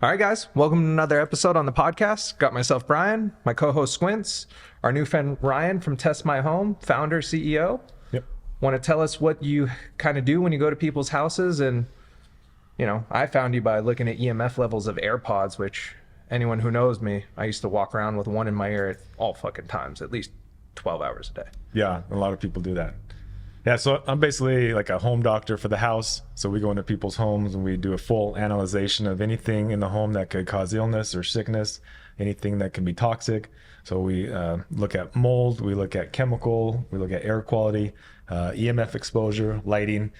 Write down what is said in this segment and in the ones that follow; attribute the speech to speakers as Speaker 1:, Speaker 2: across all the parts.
Speaker 1: All right, guys, welcome to another episode on the podcast. Got myself, Brian, my co-host, Squints, our new friend, Ryan from Test My Home, founder, CEO.
Speaker 2: Yep.
Speaker 1: Want to tell us what you kind of do when you go to people's houses? And, you know, I found you by looking at EMF levels of AirPods, which anyone who knows me, I used to walk around with one in my ear at all fucking times, at least 12 hours a day.
Speaker 2: Yeah, a lot of people do that. Yeah, so I'm basically like a home doctor for the house. So we go into people's homes and we do a full analyzation of anything in the home that could cause illness or sickness, anything that can be toxic. So we look at mold, we look at chemical, we look at air quality, EMF exposure, lighting,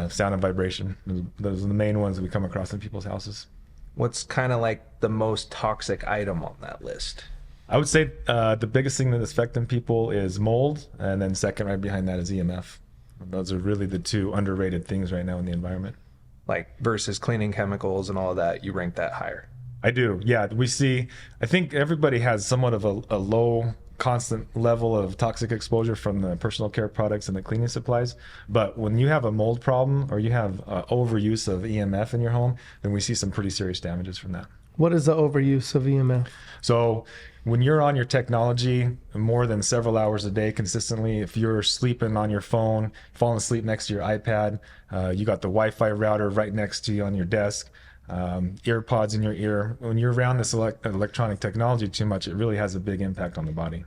Speaker 2: sound and vibration. Those are the main ones that we come across in people's houses.
Speaker 1: What's kind of like the most toxic item on that list?
Speaker 2: I would say the biggest thing that is affecting people is mold, and then second right behind that is EMF. Those are really the two underrated things right now in the environment.
Speaker 1: Like versus cleaning chemicals and all of that, you rank that higher?
Speaker 2: I do, yeah. I think everybody has somewhat of a low constant level of toxic exposure from the personal care products and the cleaning supplies. But when you have a mold problem or you have overuse of EMF in your home, then we see some pretty serious damages from that.
Speaker 3: What is the overuse of EMF?
Speaker 2: So when you're on your technology more than several hours a day consistently, if you're sleeping on your phone, falling asleep next to your iPad, you got the Wi-Fi router right next to you on your desk, earpods in your ear, when you're around this electronic technology too much, it really has a big impact on the body.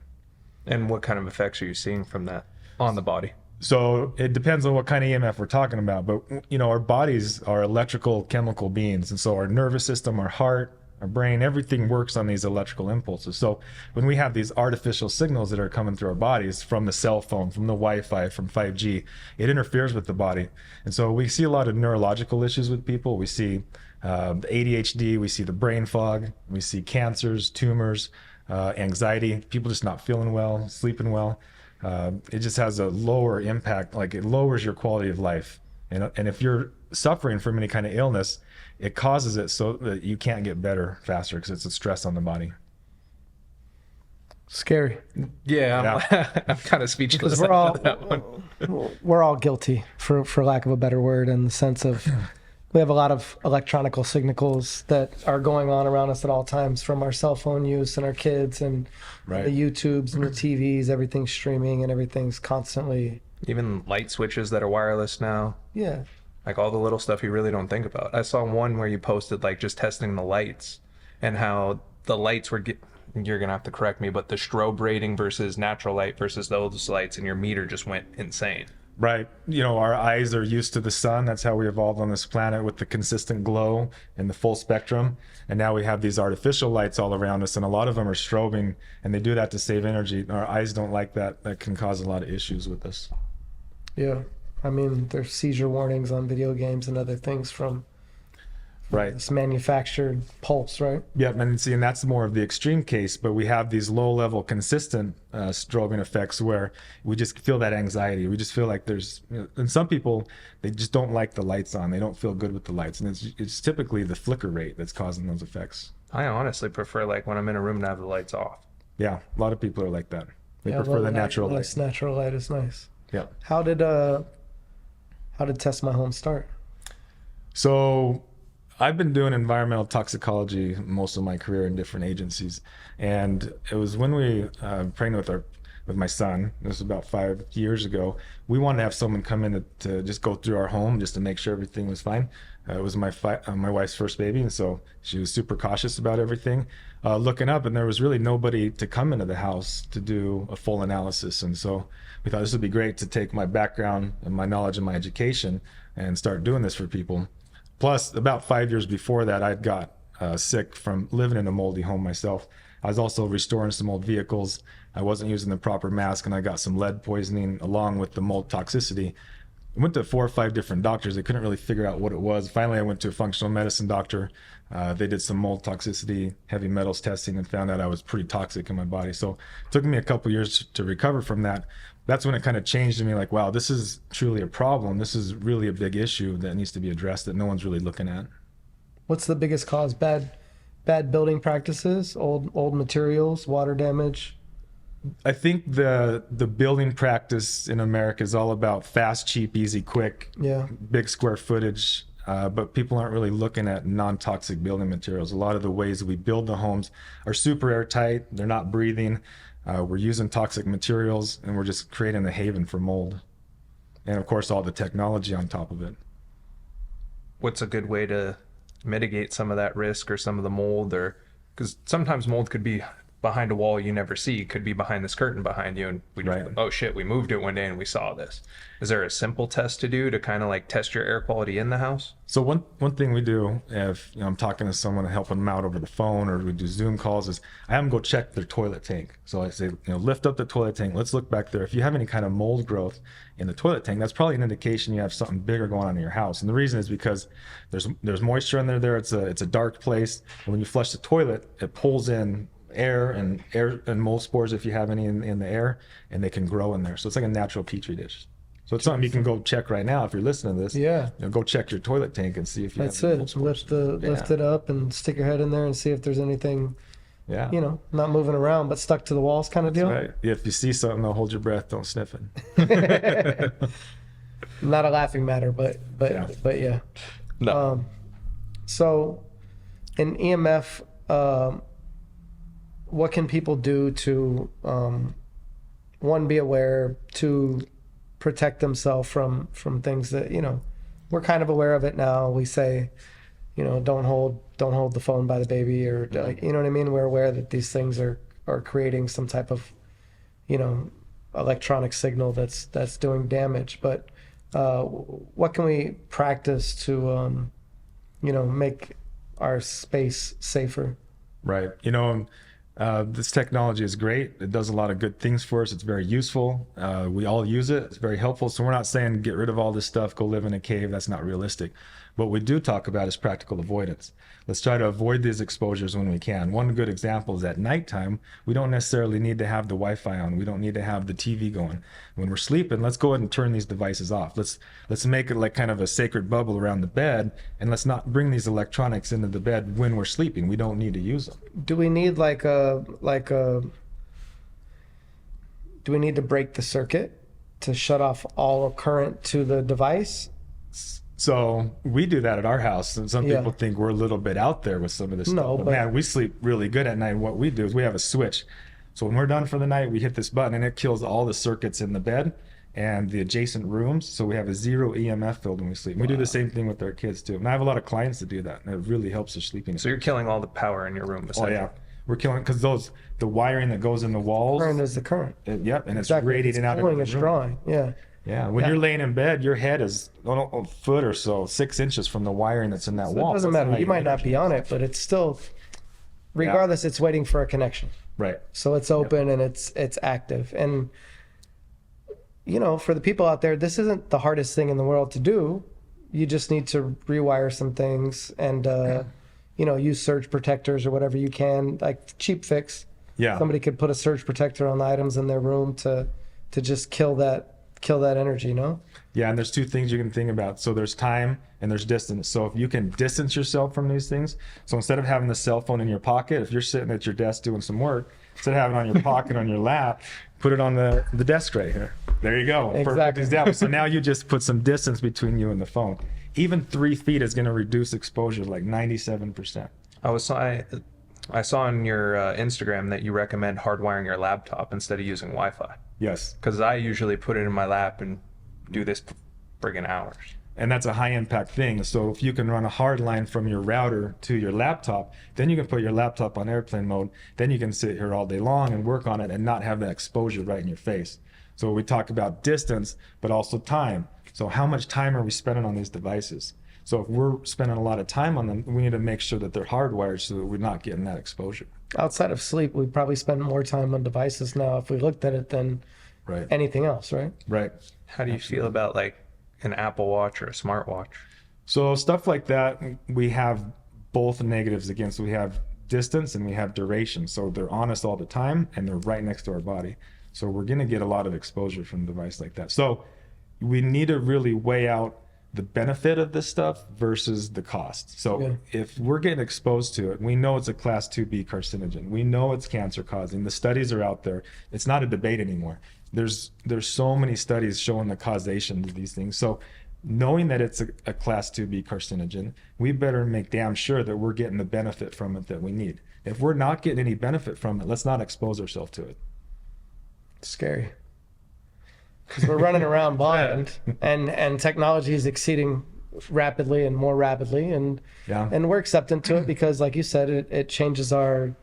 Speaker 1: And what kind of effects are you seeing from that on the body?
Speaker 2: So it depends on what kind of EMF we're talking about, but you know, our bodies are electrical chemical beings, and so our nervous system, our heart, our brain, everything works on these electrical impulses. So when we have these artificial signals that are coming through our bodies from the cell phone, from the Wi-Fi, from 5G, it interferes with the body. And so we see a lot of neurological issues with people. We see the ADHD, we see the brain fog, we see cancers, tumors, anxiety, people just not feeling well, sleeping well. It just has a lower impact, like it lowers your quality of life. And if you're suffering from any kind of illness, it causes it so that you can't get better faster because it's a stress on the body.
Speaker 3: Scary.
Speaker 1: Yeah. I'm kind of speechless.
Speaker 3: We're all guilty, for lack of a better word, in the sense of we have a lot of electronical signals that are going on around us at all times, from our cell phone use and our kids and
Speaker 2: Right.
Speaker 3: the YouTubes and the TVs. Everything's streaming and everything's constantly.
Speaker 1: Even light switches that are wireless now.
Speaker 3: Yeah.
Speaker 1: Like all the little stuff you really don't think about. I saw one where you posted like just testing the lights and how the lights were you're gonna have to correct me, but the strobe rating versus natural light versus those lights, and your meter just went insane.
Speaker 2: Right. You know, our eyes are used to the sun. That's how we evolved on this planet, with the consistent glow and the full spectrum. And now we have these artificial lights all around us, and a lot of them are strobing, and they do that to save energy. Our eyes don't like that. That can cause a lot of issues with us.
Speaker 3: Yeah. I mean, there's seizure warnings on video games and other things from
Speaker 2: Right.
Speaker 3: this manufactured pulse, right?
Speaker 2: Yep, and that's more of the extreme case, but we have these low-level consistent strobing effects where we just feel that anxiety. We just feel like there's, and some people, they just don't like the lights on. They don't feel good with the lights, and it's typically the flicker rate that's causing those effects.
Speaker 1: I honestly prefer like when I'm in a room to have the lights off.
Speaker 2: Yeah, a lot of people are like that. They prefer the natural light.
Speaker 3: Natural light is nice.
Speaker 2: Yeah.
Speaker 3: How did Test My Home start?
Speaker 2: So I've been doing environmental toxicology most of my career in different agencies, and it was when we pregnant with my son. This was about 5 years ago. We wanted to have someone come in to just go through our home just to make sure everything was fine. It was my wife's first baby, and so she was super cautious about everything. Looking up, and there was really nobody to come into the house to do a full analysis, and so we thought this would be great to take my background and my knowledge and my education and start doing this for people. Plus, about 5 years before that, I'd got sick from living in a moldy home myself. I was also restoring some old vehicles. I wasn't using the proper mask, and I got some lead poisoning along with the mold toxicity. I went to 4 or 5 different doctors. They couldn't really figure out what it was. Finally, I went to a functional medicine doctor. They did some mold toxicity, heavy metals testing, and found out I was pretty toxic in my body. So it took me a couple years to recover from that. That's when it kind of changed to me, like, wow, this is truly a problem. This is really a big issue that needs to be addressed that no one's really looking at.
Speaker 3: What's the biggest cause? Bad building practices, old materials, water damage?
Speaker 2: I think the building practice in America is all about fast, cheap, easy, quick,
Speaker 3: Yeah.
Speaker 2: big square footage, but people aren't really looking at non-toxic building materials. A lot of the ways we build the homes are super airtight. They're not breathing. We're using toxic materials, and we're just creating a haven for mold. And of course, all the technology on top of it.
Speaker 1: What's a good way to mitigate some of that risk or some of the mold? Or because sometimes mold could be behind a wall you never see. It could be behind this curtain behind you, and we just,
Speaker 2: Right.
Speaker 1: oh shit, we moved it one day and we saw this. Is there a simple test to do to kind of like test your air quality in the house?
Speaker 2: So one thing we do, if I'm talking to someone and helping them out over the phone, or we do Zoom calls, is I have them go check their toilet tank. So I say, lift up the toilet tank. Let's look back there. If you have any kind of mold growth in the toilet tank, that's probably an indication you have something bigger going on in your house. And the reason is because there's moisture in there. It's a dark place, and when you flush the toilet, it pulls in air and mold spores if you have any in the air, and they can grow in there. So it's like a natural petri dish. So it's something you can go check right now if you're listening to this.
Speaker 3: Yeah.
Speaker 2: Go check your toilet tank and see if you
Speaker 3: That's
Speaker 2: have
Speaker 3: it. Lift it up and stick your head in there and see if there's anything,
Speaker 2: Yeah.
Speaker 3: not moving around but stuck to the walls kind of deal.
Speaker 2: Right. If you see something, though, hold your breath. Don't sniff it.
Speaker 3: Not a laughing matter, but yeah.
Speaker 1: No.
Speaker 3: So in EMF, what can people do to one, be aware, two, protect themselves from things that we're kind of aware of it now. We say, don't hold the phone by the baby, or like, you know what I mean. We're aware that these things are creating some type of electronic signal that's doing damage. But what can we practice to make our space safer?
Speaker 2: Right. This technology is great. It does a lot of good things for us. It's very useful. We all use it. It's very helpful. So we're not saying get rid of all this stuff, go live in a cave. That's not realistic. What we do talk about is practical avoidance. Let's try to avoid these exposures when we can. One good example is at nighttime, we don't necessarily need to have the Wi-Fi on. We don't need to have the TV going. When we're sleeping, let's go ahead and turn these devices off. Let's make it like kind of a sacred bubble around the bed, and let's not bring these electronics into the bed when we're sleeping. We don't need to use them.
Speaker 3: Do we need do we need to break the circuit to shut off all current to the device?
Speaker 2: So we do that at our house, and some people think we're a little bit out there with some of this stuff. But man, we sleep really good at night. What we do is we have a switch. So when we're done for the night, we hit this button, and it kills all the circuits in the bed and the adjacent rooms. So we have a 0 EMF field when we sleep. We do the same thing with our kids too. And I have a lot of clients that do that, and it really helps their sleeping.
Speaker 1: So you're killing all the power in your room.
Speaker 2: Oh yeah, we're killing, because the wiring that goes in the walls.
Speaker 3: Current is the current.
Speaker 2: Yep, and
Speaker 3: Exactly.
Speaker 2: it's radiating out.
Speaker 3: Pulling, it's drawing. Yeah.
Speaker 2: Yeah, when you're laying in bed, your head is a foot or so, 6 inches from the wiring that's in that
Speaker 3: So
Speaker 2: wall.
Speaker 3: it doesn't matter. You might not be on it, but it's still, regardless, it's waiting for a connection.
Speaker 2: Right.
Speaker 3: So it's open and it's active. And for the people out there, this isn't the hardest thing in the world to do. You just need to rewire some things and use surge protectors or whatever you can, like cheap fix.
Speaker 2: Yeah.
Speaker 3: Somebody could put a surge protector on the items in their room to just kill that energy,
Speaker 2: Yeah, and there's two things you can think about. So there's time and there's distance. So if you can distance yourself from these things, so instead of having the cell phone in your pocket, if you're sitting at your desk doing some work, instead of having it on your pocket on your lap, put it on the desk right here. There you go.
Speaker 3: Exactly.
Speaker 2: Perfect example. So now you just put some distance between you and the phone. Even 3 feet is going to reduce exposure like 97%.
Speaker 1: I saw on your Instagram that you recommend hardwiring your laptop instead of using Wi-Fi.
Speaker 2: Yes.
Speaker 1: Because I usually put it in my lap and do this friggin' hours.
Speaker 2: And that's a high impact thing. So if you can run a hard line from your router to your laptop, then you can put your laptop on airplane mode. Then you can sit here all day long and work on it and not have that exposure right in your face. So we talk about distance, but also time. So how much time are we spending on these devices? So if we're spending a lot of time on them, we need to make sure that they're hardwired so that we're not getting that exposure.
Speaker 3: Outside of sleep, we probably spend more time on devices now if we looked at it than anything else, right?
Speaker 2: Right.
Speaker 1: How do you feel about like an Apple Watch or a smartwatch?
Speaker 2: So stuff like that, we have both negatives against. We have distance and we have duration. So they're on us all the time and they're right next to our body. So we're going to get a lot of exposure from a device like that. So we need to really weigh out the benefit of this stuff versus the cost. So if we're getting exposed to it, we know it's a class 2B carcinogen. We know it's cancer causing. The studies are out there. It's not a debate anymore. There's so many studies showing the causation of these things. So knowing that it's a class 2B carcinogen, we better make damn sure that we're getting the benefit from it that we need. If we're not getting any benefit from it, let's not expose ourselves to it.
Speaker 3: Scary. Because we're running around blind, and technology is exceeding rapidly and more rapidly, and we're acceptant to it because, like you said, it changes our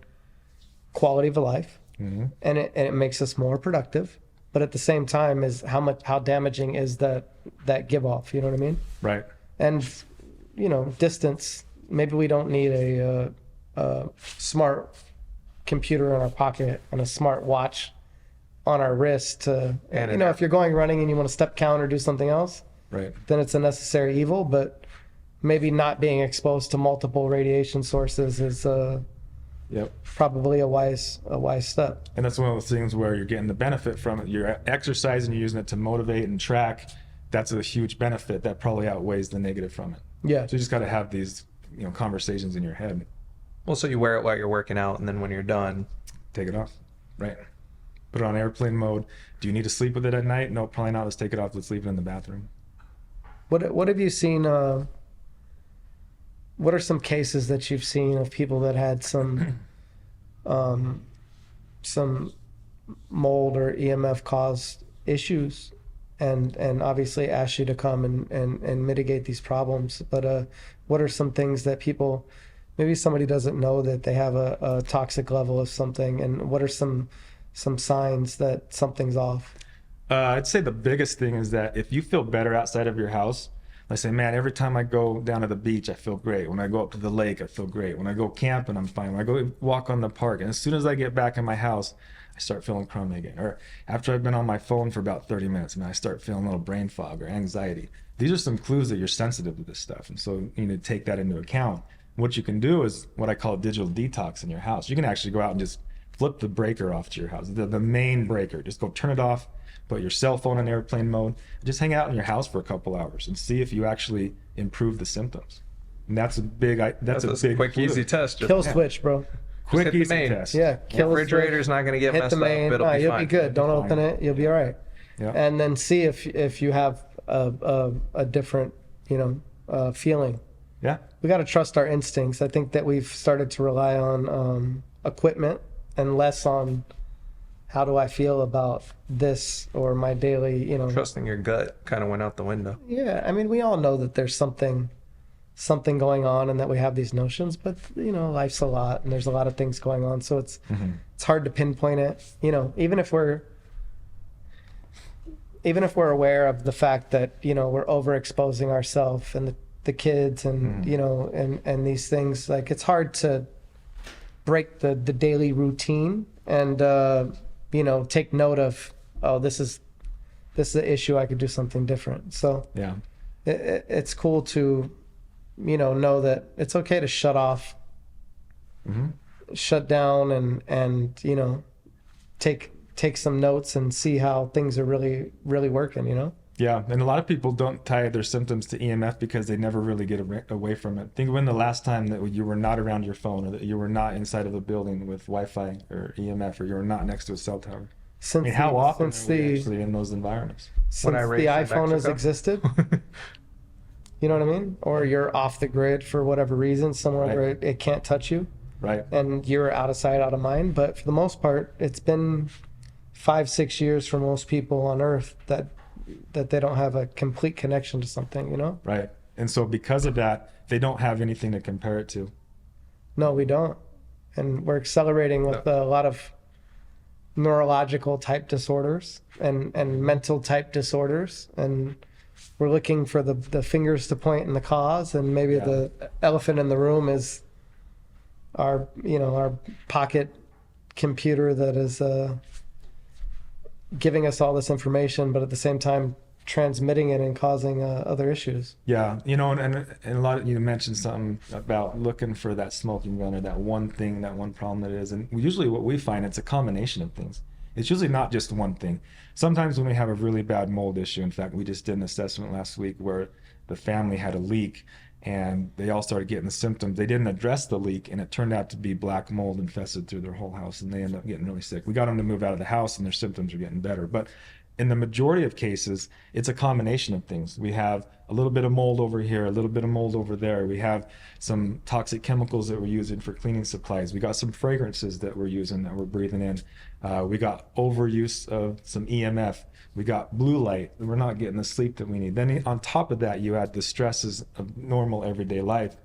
Speaker 3: quality of life, and it makes us more productive. But at the same time, is how damaging is that give off? You know what I mean?
Speaker 2: Right.
Speaker 3: And distance. Maybe we don't need a smart computer in our pocket and a smart watch on our wrist to, if you're going running and you want to step count or do something else,
Speaker 2: right, then
Speaker 3: it's a necessary evil. But maybe not being exposed to multiple radiation sources is probably a wise step.
Speaker 2: And that's one of those things where you're getting the benefit from it. You're exercising, you're using it to motivate and track. That's a huge benefit that probably outweighs the negative from it.
Speaker 3: Yeah.
Speaker 2: So you just got to have these conversations in your head.
Speaker 1: Well, so you wear it while you're working out, and then when you're done,
Speaker 2: take it off. Right. Put it on airplane mode. Do you need to sleep with it at night? No, probably not. Let's take it off. Let's leave it in the bathroom.
Speaker 3: What have you seen? What are some cases that you've seen of people that had some mold or EMF caused issues, and obviously asked you to come and mitigate these problems? But what are some things that people, maybe somebody doesn't know that they have a toxic level of something, and what are some signs that something's off?
Speaker 2: I'd say the biggest thing is that if you feel better outside of your house, I say, man, every time I go down to the beach, I feel great. When I go up to the lake, I feel great. When I go camping, I'm fine. When I go walk on the park, and as soon as I get back in my house, I start feeling crummy again. Or after I've been on my phone for about 30 minutes, and I start feeling a little brain fog or anxiety. These are some clues that you're sensitive to this stuff, and so you need to take that into account. What you can do is what I call a digital detox in your house. You can actually go out and just flip the breaker off to your house, the main breaker. Just go turn it off, put your cell phone in airplane mode, just hang out in your house for a couple hours and see if you actually improve the symptoms. And that's a big
Speaker 1: quick,
Speaker 2: clue.
Speaker 1: Easy test.
Speaker 3: Kill switch, bro.
Speaker 2: Quick, easy test.
Speaker 3: Yeah, kill
Speaker 1: refrigerator's not going to get
Speaker 3: hit
Speaker 1: messed
Speaker 3: the main.
Speaker 1: up.
Speaker 3: You'll be good. Don't open it. You'll be all right.
Speaker 2: Yeah.
Speaker 3: And then see if you have a different feeling.
Speaker 2: Yeah.
Speaker 3: We got to trust our instincts. I think that we've started to rely on equipment and less on how do I feel about this or my daily,
Speaker 1: Trusting your gut kind of went out the window.
Speaker 3: Yeah, I mean, we all know that there's something going on and that we have these notions, but life's a lot and there's a lot of things going on, so it's hard to pinpoint it. Even if we're aware of the fact that we're overexposing ourselves and the kids and and these things, like it's hard to break the daily routine and take note of, this is an issue, I could do something different. So
Speaker 2: yeah,
Speaker 3: it's cool to know that it's okay to shut off, shut down, and take some notes and see how things are really working.
Speaker 2: Yeah, and a lot of people don't tie their symptoms to EMF because they never really get away from it. Think when the last time that you were not around your phone, or that you were not inside of a building with Wi-Fi or EMF, or you were not next to a cell tower. How often are we actually in those environments?
Speaker 3: Since the iPhone has existed, you know what I mean? Or you're off the grid for whatever reason, somewhere where it can't touch you.
Speaker 2: Right.
Speaker 3: And you're out of sight, out of mind. But for the most part, it's been 5-6 years for most people on Earth that they don't have a complete connection to something,
Speaker 2: Right. And so because of that, they don't have anything to compare it to.
Speaker 3: No, we don't. And we're accelerating with a lot of neurological type disorders and mental type disorders. And we're looking for the fingers to point in the cause. And maybe the elephant in the room is our pocket computer that is giving us all this information, but at the same time transmitting it and causing other issues.
Speaker 2: Yeah, and a lot of you mentioned something about looking for that smoking gun or that one thing, that one problem that it is. And usually what we find, it's a combination of things. It's usually not just one thing. Sometimes when we have a really bad mold issue, in fact, we just did an assessment last week where the family had a leak and they all started getting the symptoms. They didn't address the leak, and it turned out to be black mold infested through their whole house, and they ended up getting really sick. We got them to move out of the house, and their symptoms are getting better. But in the majority of cases, it's a combination of things. We have a little bit of mold over here, a little bit of mold over there. We have some toxic chemicals that we're using for cleaning supplies. We got some fragrances that we're using that we're breathing in. We got overuse of some EMF. We got blue light. We're not getting the sleep that we need. Then on top of that, you add the stresses of normal everyday life.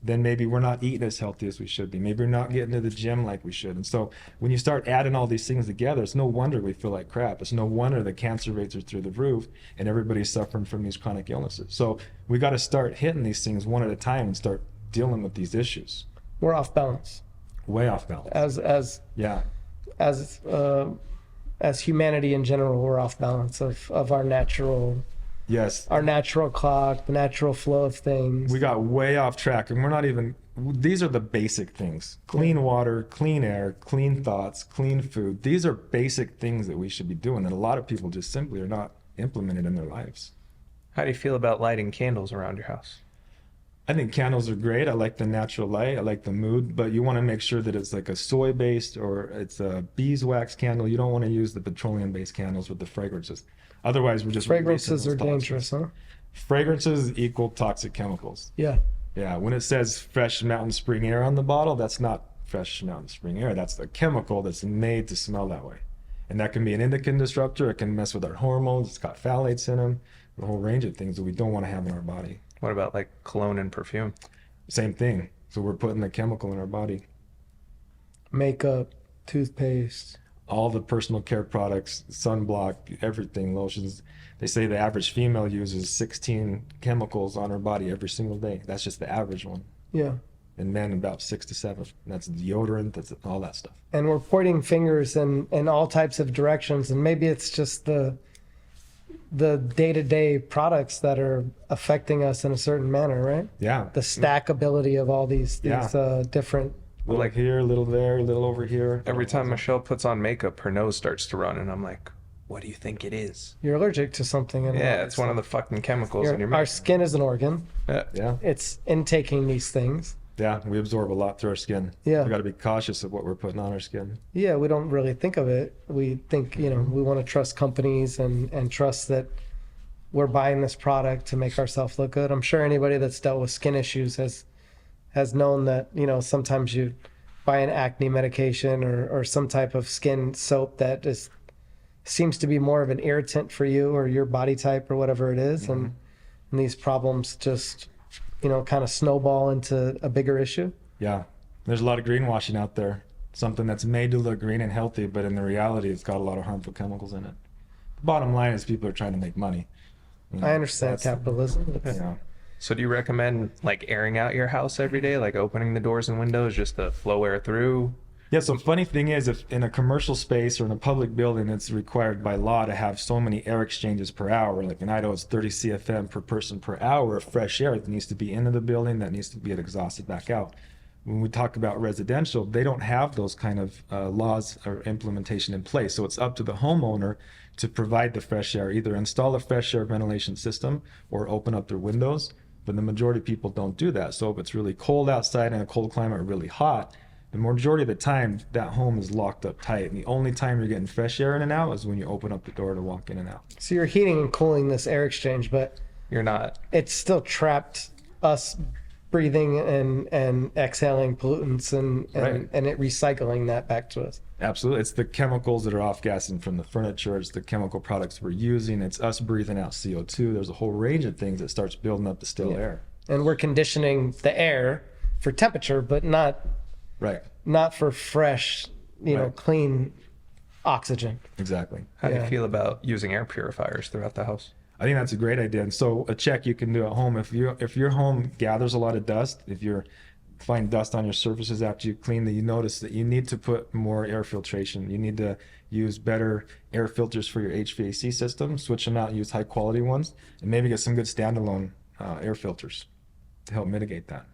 Speaker 2: Then maybe we're not eating as healthy as we should be. Maybe we're not getting to the gym like we should. And so when you start adding all these things together, it's no wonder we feel like crap. It's no wonder the cancer rates are through the roof and everybody's suffering from these chronic illnesses. So we got to start hitting these things one at a time and start dealing with these issues.
Speaker 3: We're off balance.
Speaker 2: Way off balance.
Speaker 3: As humanity in general, we're off balance of our natural.
Speaker 2: Yes.
Speaker 3: Our natural clock, the natural flow of things.
Speaker 2: We got way off track, and we're not even, these are the basic things. Clean water, clean air, clean thoughts, clean food. These are basic things that we should be doing that a lot of people just simply are not implemented in their lives.
Speaker 1: How do you feel about lighting candles around your house?
Speaker 2: I think candles are great. I like the natural light. I like the mood, but you want to make sure that it's like a soy-based or it's a beeswax candle. You don't want to use the petroleum-based candles with the fragrances. Otherwise, we're just
Speaker 3: fragrances are
Speaker 2: releasing those
Speaker 3: dangerous, huh?
Speaker 2: Fragrances equal toxic chemicals.
Speaker 3: Yeah.
Speaker 2: Yeah. When it says fresh mountain spring air on the bottle, that's not fresh mountain spring air. That's the chemical that's made to smell that way. And that can be an endocrine disruptor. It can mess with our hormones. It's got phthalates in them. A whole range of things that we don't want to have in our body.
Speaker 1: What about like cologne and perfume?
Speaker 2: Same thing. So we're putting the chemical in our body.
Speaker 3: Makeup, toothpaste.
Speaker 2: All the personal care products, sunblock, everything, lotions. They say the average female uses 16 chemicals on her body every single day. That's just the average one.
Speaker 3: Yeah.
Speaker 2: And men about 6 to 7. That's deodorant, that's all that stuff.
Speaker 3: And we're pointing fingers in all types of directions, and maybe it's just the day-to-day products that are affecting us in a certain manner, right?
Speaker 2: Yeah.
Speaker 3: The stackability of all these different.
Speaker 2: Little like here, a little there, a little over here.
Speaker 1: Every time Michelle puts on makeup, her nose starts to run, and I'm like, what do you think it is?
Speaker 3: You're allergic to something.
Speaker 1: Yeah, it's one of the fucking chemicals in your makeup.
Speaker 3: Our skin is an organ.
Speaker 2: Yeah.
Speaker 3: It's intaking these things.
Speaker 2: Yeah, we absorb a lot through our skin.
Speaker 3: Yeah.
Speaker 2: We got to be cautious of what we're putting on our skin.
Speaker 3: Yeah, we don't really think of it. We think, we want to trust companies and trust that we're buying this product to make ourselves look good. I'm sure anybody that's dealt with skin issues has known that, sometimes you buy an acne medication or some type of skin soap that seems to be more of an irritant for you or your body type or whatever it is. Mm-hmm. And these problems just, kind of snowball into a bigger issue.
Speaker 2: Yeah. There's a lot of greenwashing out there. Something that's made to look green and healthy, but in the reality, it's got a lot of harmful chemicals in it. The bottom line is people are trying to make money.
Speaker 3: I understand capitalism.
Speaker 2: Yeah.
Speaker 1: So do you recommend like airing out your house every day, like opening the doors and windows just to flow air through?
Speaker 2: Yeah, so funny thing is, if in a commercial space or in a public building, it's required by law to have so many air exchanges per hour. Like in Idaho, it's 30 CFM per person per hour of fresh air that needs to be into the building, that needs to be exhausted back out. When we talk about residential, they don't have those kind of laws or implementation in place. So it's up to the homeowner to provide the fresh air, either install a fresh air ventilation system or open up their windows. But the majority of people don't do that. So if it's really cold outside in a cold climate or really hot, the majority of the time that home is locked up tight. And the only time you're getting fresh air in and out is when you open up the door to walk in and out.
Speaker 3: So you're heating and cooling this air exchange, but
Speaker 1: you're not.
Speaker 3: It's still trapped us breathing and exhaling pollutants and it recycling that back to us.
Speaker 2: Absolutely. It's the chemicals that are off-gassing from the furniture. It's the chemical products we're using. It's us breathing out CO2. There's a whole range of things that starts building up the still air.
Speaker 3: And we're conditioning the air for temperature, but not for fresh, clean oxygen.
Speaker 2: Exactly.
Speaker 1: How do you feel about using air purifiers throughout the house?
Speaker 2: I think that's a great idea. And so a check you can do at home, if your home gathers a lot of dust, if you find dust on your surfaces after you clean, that you notice that you need to put more air filtration. You need to use better air filters for your HVAC system, switch them out and use high quality ones, and maybe get some good standalone air filters to help mitigate that.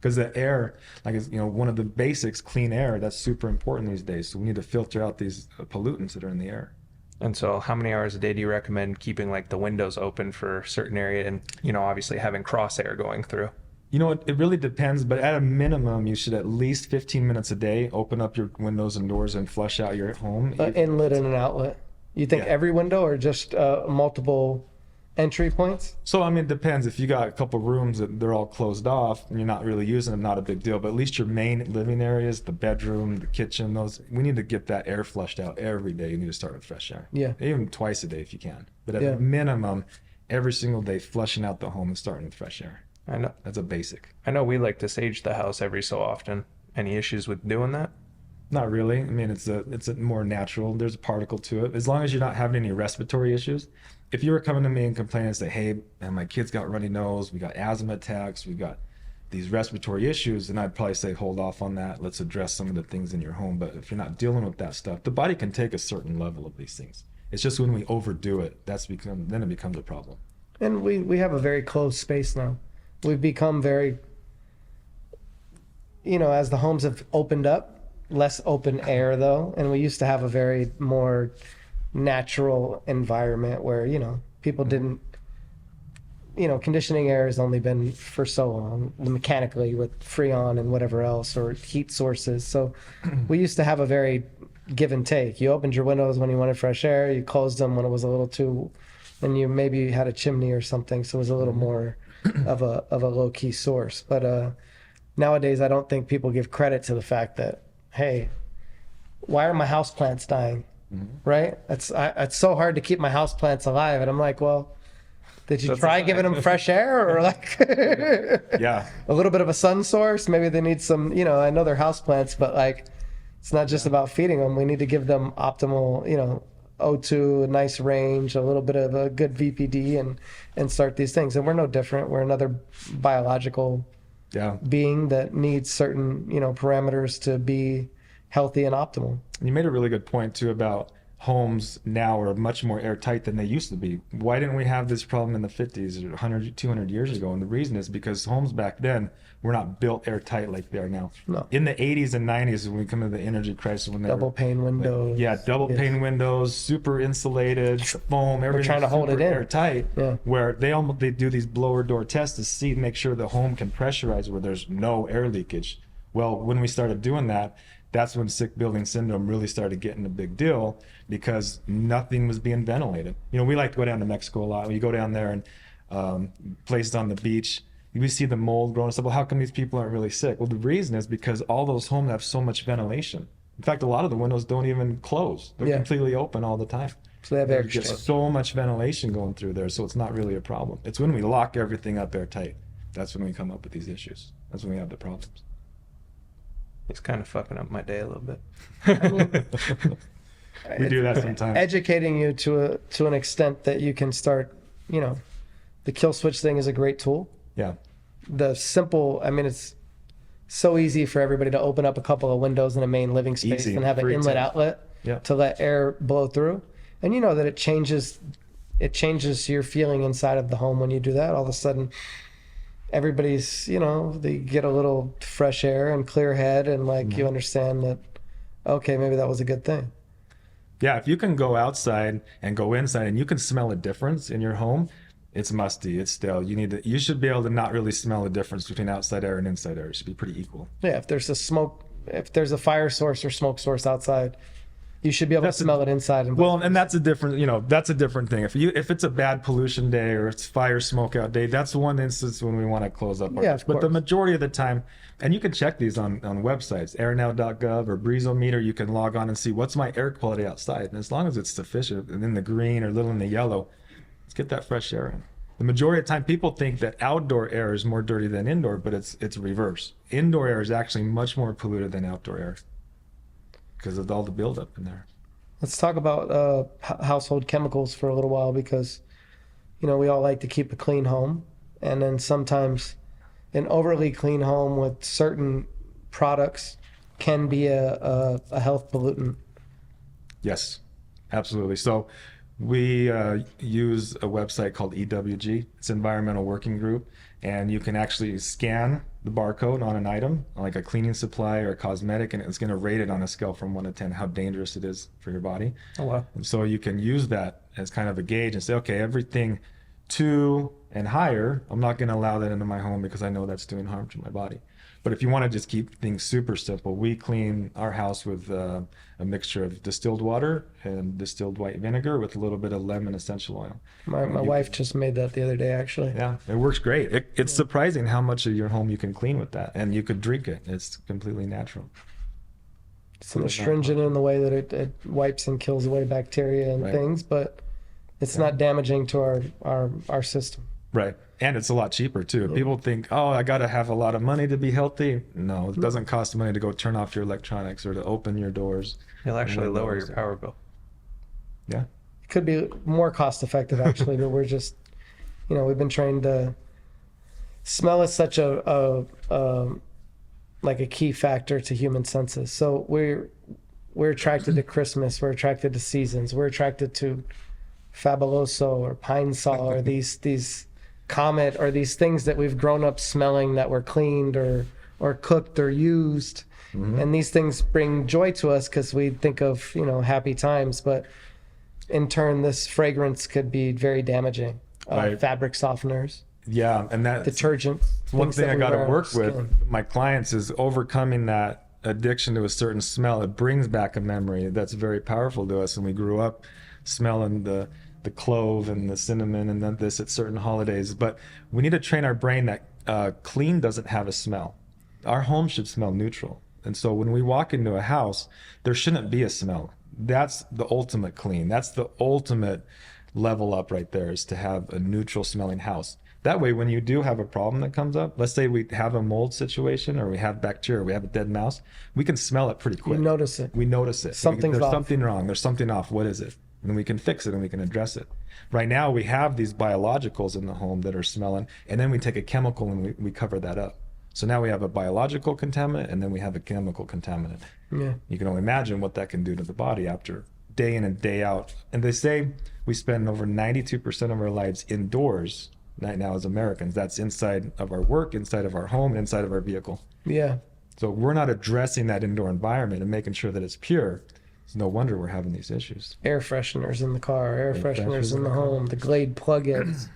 Speaker 2: Because the air, one of the basics, clean air, that's super important these days. So we need to filter out these pollutants that are in the air.
Speaker 1: And so how many hours a day do you recommend keeping like the windows open for a certain area and, obviously having crosshair going through?
Speaker 2: It really depends, but at a minimum, you should at least 15 minutes a day open up your windows and doors and flush out your home.
Speaker 3: Inlet and an outlet. You think
Speaker 2: Yeah.
Speaker 3: every window or just multiple entry points?
Speaker 2: So, I mean, it depends. If you got a couple rooms that they're all closed off and you're not really using them, not a big deal. But at least your main living areas, the bedroom, the kitchen, we need to get that air flushed out every day. You need to start with fresh air.
Speaker 3: Yeah.
Speaker 2: Even twice a day if you can. But at
Speaker 3: Yeah.
Speaker 2: minimum, every single day, flushing out the home and starting with fresh air.
Speaker 1: I know.
Speaker 2: That's a basic.
Speaker 1: I know we like to sage the house every so often. Any issues with doing that?
Speaker 2: Not really. I mean, it's a more natural. There's a particle to it. As long as you're not having any respiratory issues. If you were coming to me and complaining and say, hey, man, my kid's got runny nose, we got asthma attacks, we got these respiratory issues, then I'd probably say hold off on that. Let's address some of the things in your home. But if you're not dealing with that stuff, the body can take a certain level of these things. It's just when we overdo it, then it becomes a problem.
Speaker 3: And we have a very closed space now. We've become very, as the homes have opened up, less open air though, and we used to have a very more natural environment where people didn't, conditioning air has only been for so long mechanically with Freon and whatever else, or heat sources. So we used to have a very give and take. You opened your windows when you wanted fresh air, you closed them when it was a little too, and you maybe had a chimney or something, so it was a little more of a low-key source. But nowadays I don't think people give credit to the fact that, hey, why are my houseplants dying? Right? It's so hard to keep my houseplants alive. And I'm like, well, did you try giving them fresh air or like
Speaker 2: Yeah.
Speaker 3: a little bit of a sun source? Maybe they need some, I know they're houseplants, but like, it's not just about feeding them. We need to give them optimal, O2, a nice range, a little bit of a good VPD and start these things. And we're no different. We're another biological being that needs certain, parameters to be healthy and optimal.
Speaker 2: You made a really good point too about homes now are much more airtight than they used to be. Why didn't we have this problem in the 50s or 100, 200 years ago? And the reason is because homes back then were not built airtight like they are now.
Speaker 3: No.
Speaker 2: In the 80s and 90s, when we come to the energy crisis, when they
Speaker 3: Double pane windows.
Speaker 2: Yeah, double pane windows, super insulated, foam, everything.
Speaker 3: trying to hold it in.
Speaker 2: Airtight.
Speaker 3: Yeah.
Speaker 2: Where they do these blower door tests to make sure the home can pressurize where there's no air leakage. Well, when we started doing that, that's when sick building syndrome really started getting a big deal because nothing was being ventilated. We like to go down to Mexico a lot. We go down there and places on the beach, we see the mold growing and stuff. Well, how come these people aren't really sick? Well, the reason is because all those homes have so much ventilation. In fact, a lot of the windows don't even close. They're completely open all the time.
Speaker 3: So they have air
Speaker 2: There's
Speaker 3: exchange.
Speaker 2: just so much ventilation going through there, so it's not really a problem. It's when we lock everything up airtight. That's when we come up with these issues. That's when we have the problems.
Speaker 1: It's kind of fucking up my day a little bit.
Speaker 2: We do that sometimes.
Speaker 3: Educating you to an extent that you can start, the kill switch thing is a great tool.
Speaker 2: Yeah.
Speaker 3: The simple, it's so easy for everybody to open up a couple of windows in a main living space
Speaker 2: Easy.
Speaker 3: and have an
Speaker 2: Free
Speaker 3: inlet
Speaker 2: time.
Speaker 3: outlet to let air blow through. And you know that it changes your feeling inside of the home when you do that. All of a sudden, everybody's, they get a little fresh air and clear head and you understand that, okay, maybe that was a good thing.
Speaker 2: Yeah, if you can go outside and go inside and you can smell a difference in your home, it's musty, it's stale. You should be able to not really smell the difference between outside air and inside air. It should be pretty equal.
Speaker 3: Yeah, if there's a fire source or smoke source outside, you should be able to smell it inside.
Speaker 2: And that's a different thing. If it's a bad pollution day or it's fire smoke out day, that's one instance when we want to close up.
Speaker 3: Yeah, of
Speaker 2: But the
Speaker 3: course.
Speaker 2: majority of the time, and you can check these on websites, airnow.gov or Breezometer, you can log on and see what's my air quality outside. And as long as it's sufficient and in the green or a little in the yellow, let's get that fresh air in. The majority of the time, people think that outdoor air is more dirty than indoor, but it's reverse. Indoor air is actually much more polluted than outdoor air because of all the buildup in there.
Speaker 3: Let's talk about household chemicals for a little while because, we all like to keep a clean home. And then sometimes an overly clean home with certain products can be a health pollutant.
Speaker 2: Yes, absolutely. So we use a website called EWG. It's Environmental Working Group. And you can actually scan the barcode on an item, like a cleaning supply or a cosmetic, and it's going to rate it on a scale from 1 to 10, how dangerous it is for your body.
Speaker 1: Oh, wow.
Speaker 2: And so you can use that as kind of a gauge and say, okay, everything 2 and higher, I'm not going to allow that into my home because I know that's doing harm to my body. But if you want to just keep things super simple, we clean our house with a mixture of distilled water and distilled white vinegar with a little bit of lemon essential oil.
Speaker 3: My wife just made that the other day, actually.
Speaker 2: Yeah, it works great. It's surprising how much of your home you can clean with that, and you could drink it. It's completely natural.
Speaker 3: It's an astringent in the way that it wipes and kills away bacteria and things, but it's not damaging to our system.
Speaker 2: Right. And it's a lot cheaper too. People think, oh, I got to have a lot of money to be healthy. No, it doesn't cost money to go turn off your electronics or to open your doors.
Speaker 1: It'll actually lower your power bill.
Speaker 2: Yeah.
Speaker 3: It could be more cost effective actually, but we're just, we've been trained to smell is such a key factor to human senses. So we're attracted to Christmas, we're attracted to seasons, we're attracted to fabuloso or pine sol or these comet or these things that we've grown up smelling that were cleaned or cooked or used. And these things bring joy to us because we think of happy times, but in turn this fragrance could be very damaging. Fabric softeners,
Speaker 2: and that
Speaker 3: detergent,
Speaker 2: one thing I got to work with my clients is overcoming that addiction to a certain smell. It brings back a memory that's very powerful to us, and we grew up smelling the clove and the cinnamon and then this at certain holidays. But we need to train our brain that clean doesn't have a smell. Our home should smell neutral. And so when we walk into a house, there shouldn't be a smell. That's the ultimate clean. That's the ultimate level up right there, is to have a neutral smelling house. That way, when you do have a problem that comes up, let's say we have a mold situation or we have bacteria, or we have a dead mouse, we can smell it pretty quick.
Speaker 3: You notice it.
Speaker 2: We notice it.
Speaker 3: There's
Speaker 2: off. Something wrong. There's something off. What is it? And we can fix it and we can address it. Right now, we have these biologicals in the home that are smelling, and then we take a chemical and we cover that up. So now we have a biological contaminant and then we have a chemical contaminant.
Speaker 3: Yeah.
Speaker 2: You can only imagine what that can do to the body after day in and day out. And they say we spend over 92% of our lives indoors right now as Americans. That's inside of our work, inside of our home, inside of our vehicle.
Speaker 3: Yeah.
Speaker 2: So we're not addressing that indoor environment and making sure that it's pure. It's no wonder we're having these issues.
Speaker 3: Air fresheners in the car, air fresheners in the home, the Glade plugins.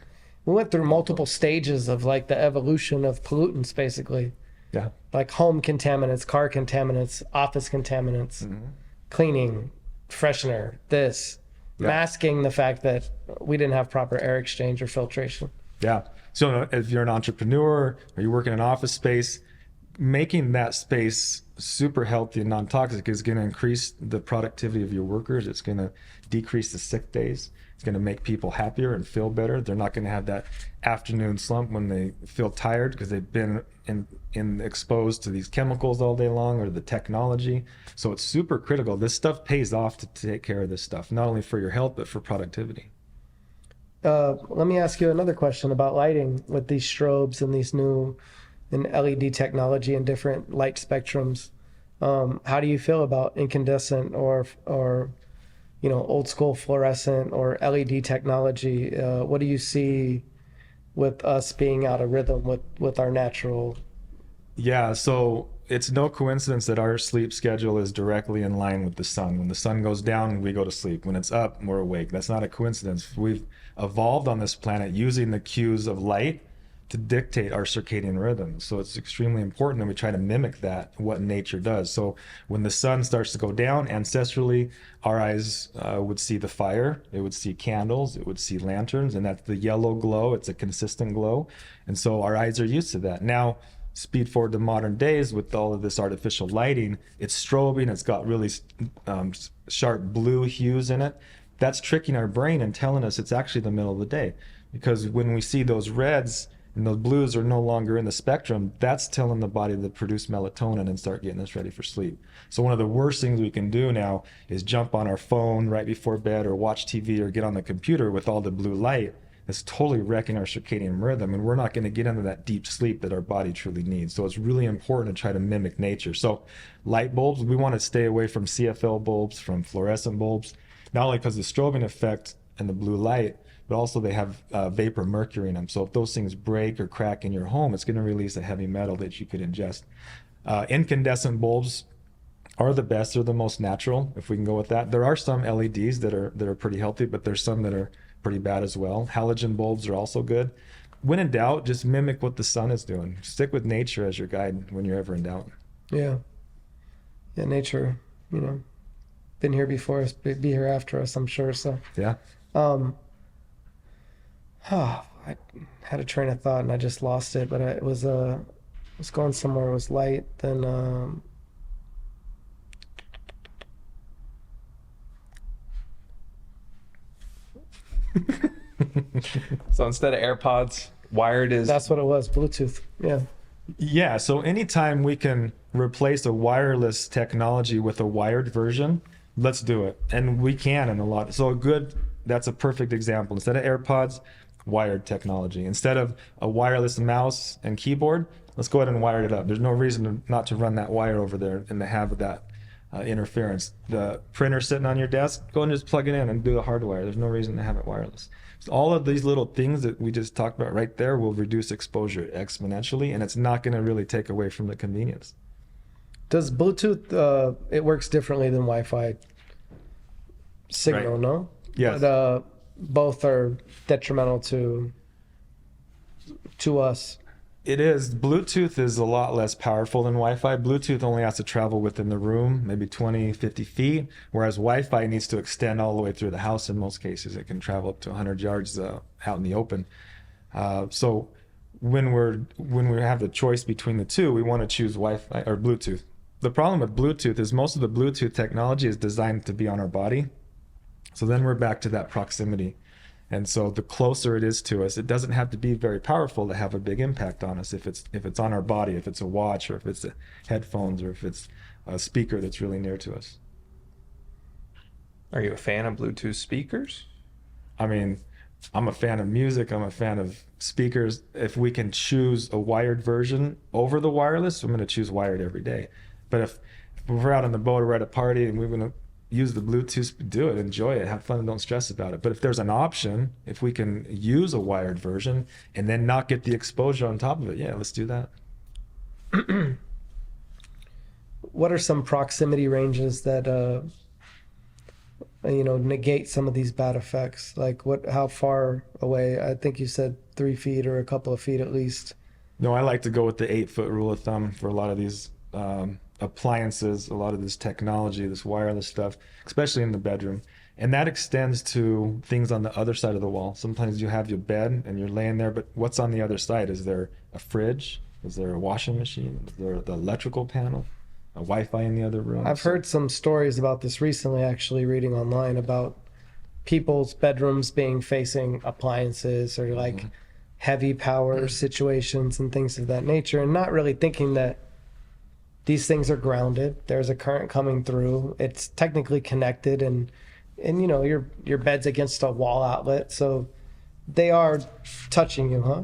Speaker 3: We went through multiple stages of the evolution of pollutants, basically.
Speaker 2: Yeah.
Speaker 3: Like home contaminants, car contaminants, office contaminants, cleaning, freshener, masking the fact that we didn't have proper air exchange or filtration.
Speaker 2: Yeah. So if you're an entrepreneur or you work in an office space, making that space super healthy and non-toxic is going to increase the productivity of your workers. It's going to decrease the sick days. It's going to make people happier and feel better. They're not going to have that afternoon slump when they feel tired because they've been exposed to these chemicals all day long or the technology. So it's super critical. This stuff pays off to take care of this stuff, not only for your health, but for productivity.
Speaker 3: Let me ask you another question about lighting with these strobes and these new LED technology and different light spectrums. How do you feel about incandescent or old school fluorescent or LED technology? What do you see with us being out of rhythm with our natural?
Speaker 2: Yeah, so it's no coincidence that our sleep schedule is directly in line with the sun. When the sun goes down, we go to sleep. When it's up, we're awake. That's not a coincidence. We've evolved on this planet using the cues of light to dictate our circadian rhythm. So it's extremely important that we try to mimic that, what nature does. So when the sun starts to go down, ancestrally, our eyes would see the fire, it would see candles, it would see lanterns, and that's the yellow glow. It's a consistent glow. And so our eyes are used to that. Now, speed forward to modern days with all of this artificial lighting, it's strobing, it's got really sharp blue hues in it. That's tricking our brain and telling us it's actually the middle of the day. Because when we see those reds, and those blues are no longer in the spectrum, that's telling the body to produce melatonin and start getting us ready for sleep. So one of the worst things we can do now is jump on our phone right before bed or watch TV or get on the computer with all the blue light. It's totally wrecking our circadian rhythm, and we're not going to get into that deep sleep that our body truly needs. So it's really important to try to mimic nature. So light bulbs, we want to stay away from CFL bulbs, from fluorescent bulbs, not only because of the strobing effect and the blue light, but also they have vapor mercury in them. So if those things break or crack in your home, it's going to release a heavy metal that you could ingest. Incandescent bulbs are the best. They're the most natural, if we can go with that. There are some LEDs that are pretty healthy, but there's some that are pretty bad as well. Halogen bulbs are also good. when in doubt, just mimic what the sun is doing. Stick with nature as your guide when you're ever in doubt.
Speaker 3: Yeah. Yeah, nature, you know, been here before us, be here after us, I'm sure. So,
Speaker 2: Yeah.
Speaker 3: I had a train of thought and I just lost it, but it was going somewhere. It was light. Then,
Speaker 1: So instead of AirPods, wired is
Speaker 3: that's what it was. Bluetooth. Yeah.
Speaker 2: Yeah, so anytime we can replace a wireless technology with a wired version, let's do it. And we can in a lot. So that's a perfect example. Instead of AirPods, wired technology. Instead of a wireless mouse and keyboard, let's go ahead and wire it up. There's no reason not to run that wire over there and to have that interference. The printer sitting on your desk, go and just plug it in and do the hardwire. There's no reason to have it wireless. So all of these little things that we just talked about right there will reduce exposure exponentially, and it's not going to really take away from the convenience.
Speaker 3: Does Bluetooth, it works differently than Wi-Fi signal,
Speaker 2: Right.
Speaker 3: no?
Speaker 2: Yes.
Speaker 3: But both are detrimental to us.
Speaker 2: It is. Bluetooth is a lot less powerful than Wi-Fi. Bluetooth only has to travel within the room, maybe 20, 50 feet, whereas Wi-Fi needs to extend all the way through the house in most cases. It can travel up to 100 yards out in the open. So when we have the choice between the two, we want to choose Wi-Fi or Bluetooth. The problem with Bluetooth is most of the Bluetooth technology is designed to be on our body. So then we're back to that proximity. And so the closer it is to us, it doesn't have to be very powerful to have a big impact on us. If it's on our body, if it's a watch, or if it's headphones, or if it's a speaker that's really near to us.
Speaker 1: Are you a fan of Bluetooth speakers?
Speaker 2: I mean, I'm a fan of music. I'm a fan of speakers. If we can choose a wired version over the wireless, I'm going to choose wired every day. But if we're out on the boat or we're at a party and we're going to use the Bluetooth, do it, enjoy it, have fun, and don't stress about it. But if there's an option, if we can use a wired version and then not get the exposure on top of it, yeah, let's do that.
Speaker 3: What are some proximity ranges that negate some of these bad effects? Like how far away? I think you said 3 feet or a couple of feet at least.
Speaker 2: No, I like to go with the 8-foot rule of thumb for a lot of these appliances, a lot of this technology, this wireless stuff, especially in the bedroom. And that extends to things on the other side of the wall. Sometimes you have your bed and you're laying there, but what's on the other side? Is there a fridge? Is there a washing machine? Is there the electrical panel? A Wi-Fi in the other room?
Speaker 3: I've heard some stories about this recently, actually, reading online about people's bedrooms being facing appliances or like heavy power situations and things of that nature, and not really thinking that these things are grounded. There's a current coming through. It's technically connected, and your bed's against a wall outlet, so they are touching you, huh?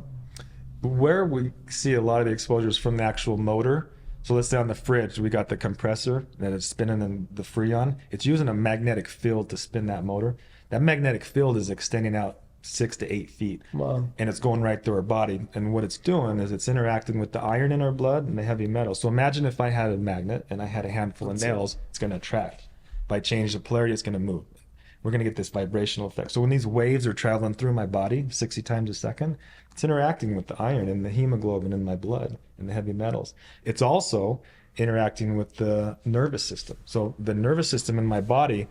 Speaker 2: Where we see a lot of the exposures from the actual motor. So let's say on the fridge, we got the compressor that is spinning in the Freon. It's using a magnetic field to spin that motor. That magnetic field is extending out 6 to 8 feet.
Speaker 3: Wow.
Speaker 2: And it's going right through our body. And what it's doing is it's interacting with the iron in our blood and the heavy metal. So imagine if I had a magnet and I had a handful of nails, it's going to attract. If I change the polarity, it's going to move. We're going to get this vibrational effect. So when these waves are traveling through my body 60 times a second, it's interacting with the iron and the hemoglobin in my blood and the heavy metals. It's also interacting with the nervous system. So the nervous system in my body,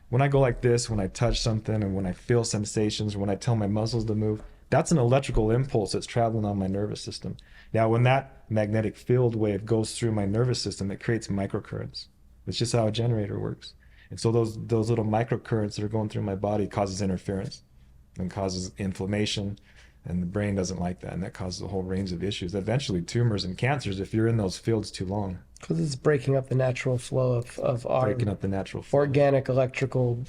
Speaker 2: when I go like this, when I touch something, and when I feel sensations, or when I tell my muscles to move, that's an electrical impulse that's traveling on my nervous system. Now, when that magnetic field wave goes through my nervous system, it creates microcurrents. It's just how a generator works. And so those little microcurrents that are going through my body causes interference and causes inflammation, and the brain doesn't like that, and that causes a whole range of issues, eventually tumors and cancers if you're in those fields too long.
Speaker 3: Because it's breaking up the natural flow of our
Speaker 2: Breaking up the natural flow.
Speaker 3: organic electrical.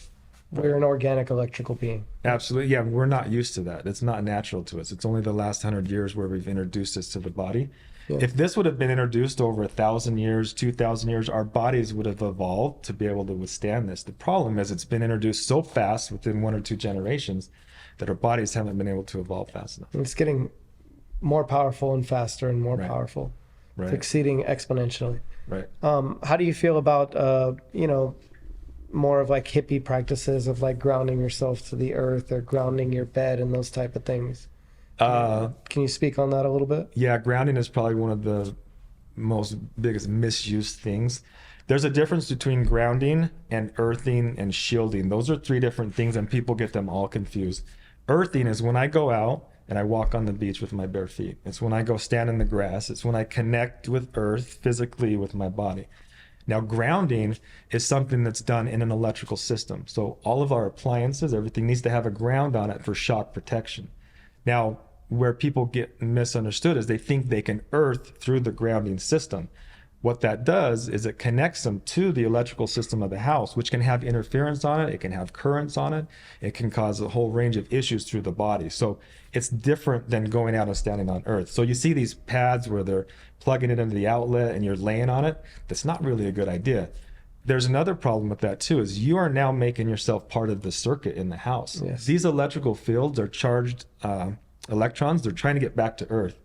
Speaker 3: We're an organic electrical being.
Speaker 2: Absolutely. Yeah, we're not used to that. It's not natural to us. It's only the last 100 years where we've introduced this to the body.
Speaker 3: Yeah.
Speaker 2: If this would have been introduced over 1,000 years, 2,000 years, our bodies would have evolved to be able to withstand this. The problem is it's been introduced so fast within 1 or 2 generations that our bodies haven't been able to evolve fast enough.
Speaker 3: It's getting more powerful and faster and more
Speaker 2: Right.
Speaker 3: powerful.
Speaker 2: Right.
Speaker 3: It's exceeding exponentially.
Speaker 2: Right.
Speaker 3: How do you feel about more of like hippie practices of like grounding yourself to the earth or grounding your bed and those type of things? Can you speak on that a little bit?
Speaker 2: Yeah, grounding is probably one of the biggest misused things. There's a difference between grounding and earthing and shielding. Those are three different things, and people get them all confused. Earthing is when I go out and I walk on the beach with my bare feet. It's when I go stand in the grass. It's when I connect with earth physically with my body. Now, grounding is something that's done in an electrical system. So all of our appliances, everything needs to have a ground on it for shock protection. Now, where people get misunderstood is they think they can earth through the grounding system. What that does is it connects them to the electrical system of the house, which can have interference on it. It can have currents on it. It can cause a whole range of issues through the body. So it's different than going out and standing on earth. So you see these pads where they're plugging it into the outlet and you're laying on it. That's not really a good idea. There's another problem with that too, is you are now making yourself part of the circuit in the house.
Speaker 3: Yes.
Speaker 2: These electrical fields are charged electrons. They're trying to get back to earth,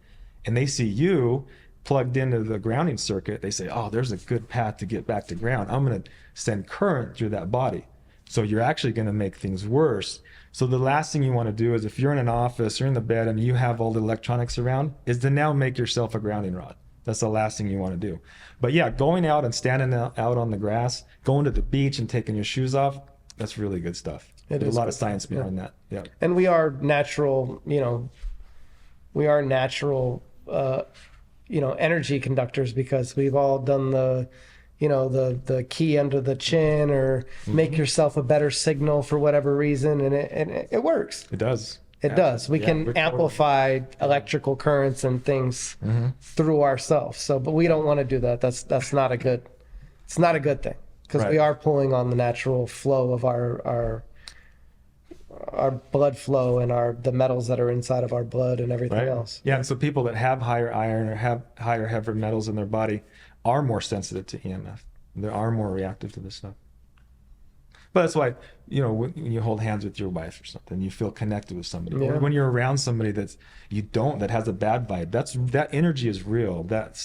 Speaker 2: and they see you plugged into the grounding circuit. They say, oh, there's a good path to get back to ground. I'm going to send current through that body. So you're actually going to make things worse. So the last thing you want to do is, if you're in an office or in the bed and you have all the electronics around, is to now make yourself a grounding rod. That's the last thing you want to do. But yeah, going out and standing out on the grass, going to the beach and taking your shoes off, that's really good stuff. There's a lot of science behind that. Yeah.
Speaker 3: And we are natural, energy conductors, because we've all done the key under the chin, or make yourself a better signal for whatever reason, and it works.
Speaker 2: It does.
Speaker 3: It does. We can amplify electrical currents and things through ourselves. So, but we don't want to do that. That's not a good. It's not a good thing, because we are pulling on the natural flow of our blood flow and the metals that are inside of our blood and everything else.
Speaker 2: Yeah, and so people that have higher iron or have higher heavy metals in their body are more sensitive to EMF. They are more reactive to this stuff. But that's why, when you hold hands with your wife or something, you feel connected with somebody.
Speaker 3: Yeah.
Speaker 2: Or when you're around somebody that has a bad vibe, that energy is real. That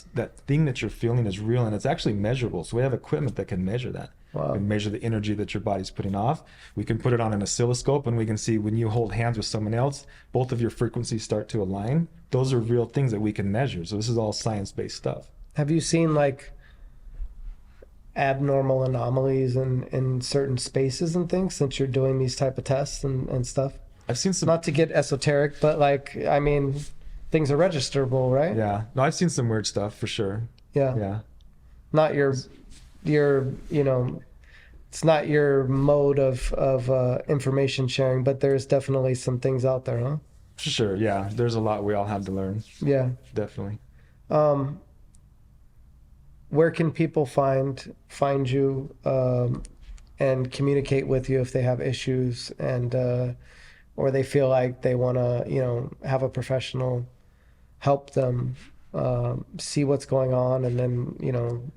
Speaker 2: thing that you're feeling is real, and it's actually measurable. So we have equipment that can measure that.
Speaker 3: Wow.
Speaker 2: We can measure the energy that your body's putting off. We can put it on an oscilloscope, and we can see when you hold hands with someone else, both of your frequencies start to align. Those are real things that we can measure. So this is all science-based stuff.
Speaker 3: Have you seen like abnormal anomalies in certain spaces and things since you're doing these type of tests and stuff?
Speaker 2: I've seen some.
Speaker 3: Not to get esoteric, but things are registerable, right?
Speaker 2: Yeah. No, I've seen some weird stuff for sure.
Speaker 3: Yeah.
Speaker 2: Yeah.
Speaker 3: Not your it's not your mode of information sharing, but there's definitely some things out there, huh?
Speaker 2: For sure. Yeah. There's a lot we all have to learn.
Speaker 3: Yeah.
Speaker 2: Definitely.
Speaker 3: Where can people find you and communicate with you if they have issues and or they feel like they want to have a professional help them see what's going on, and then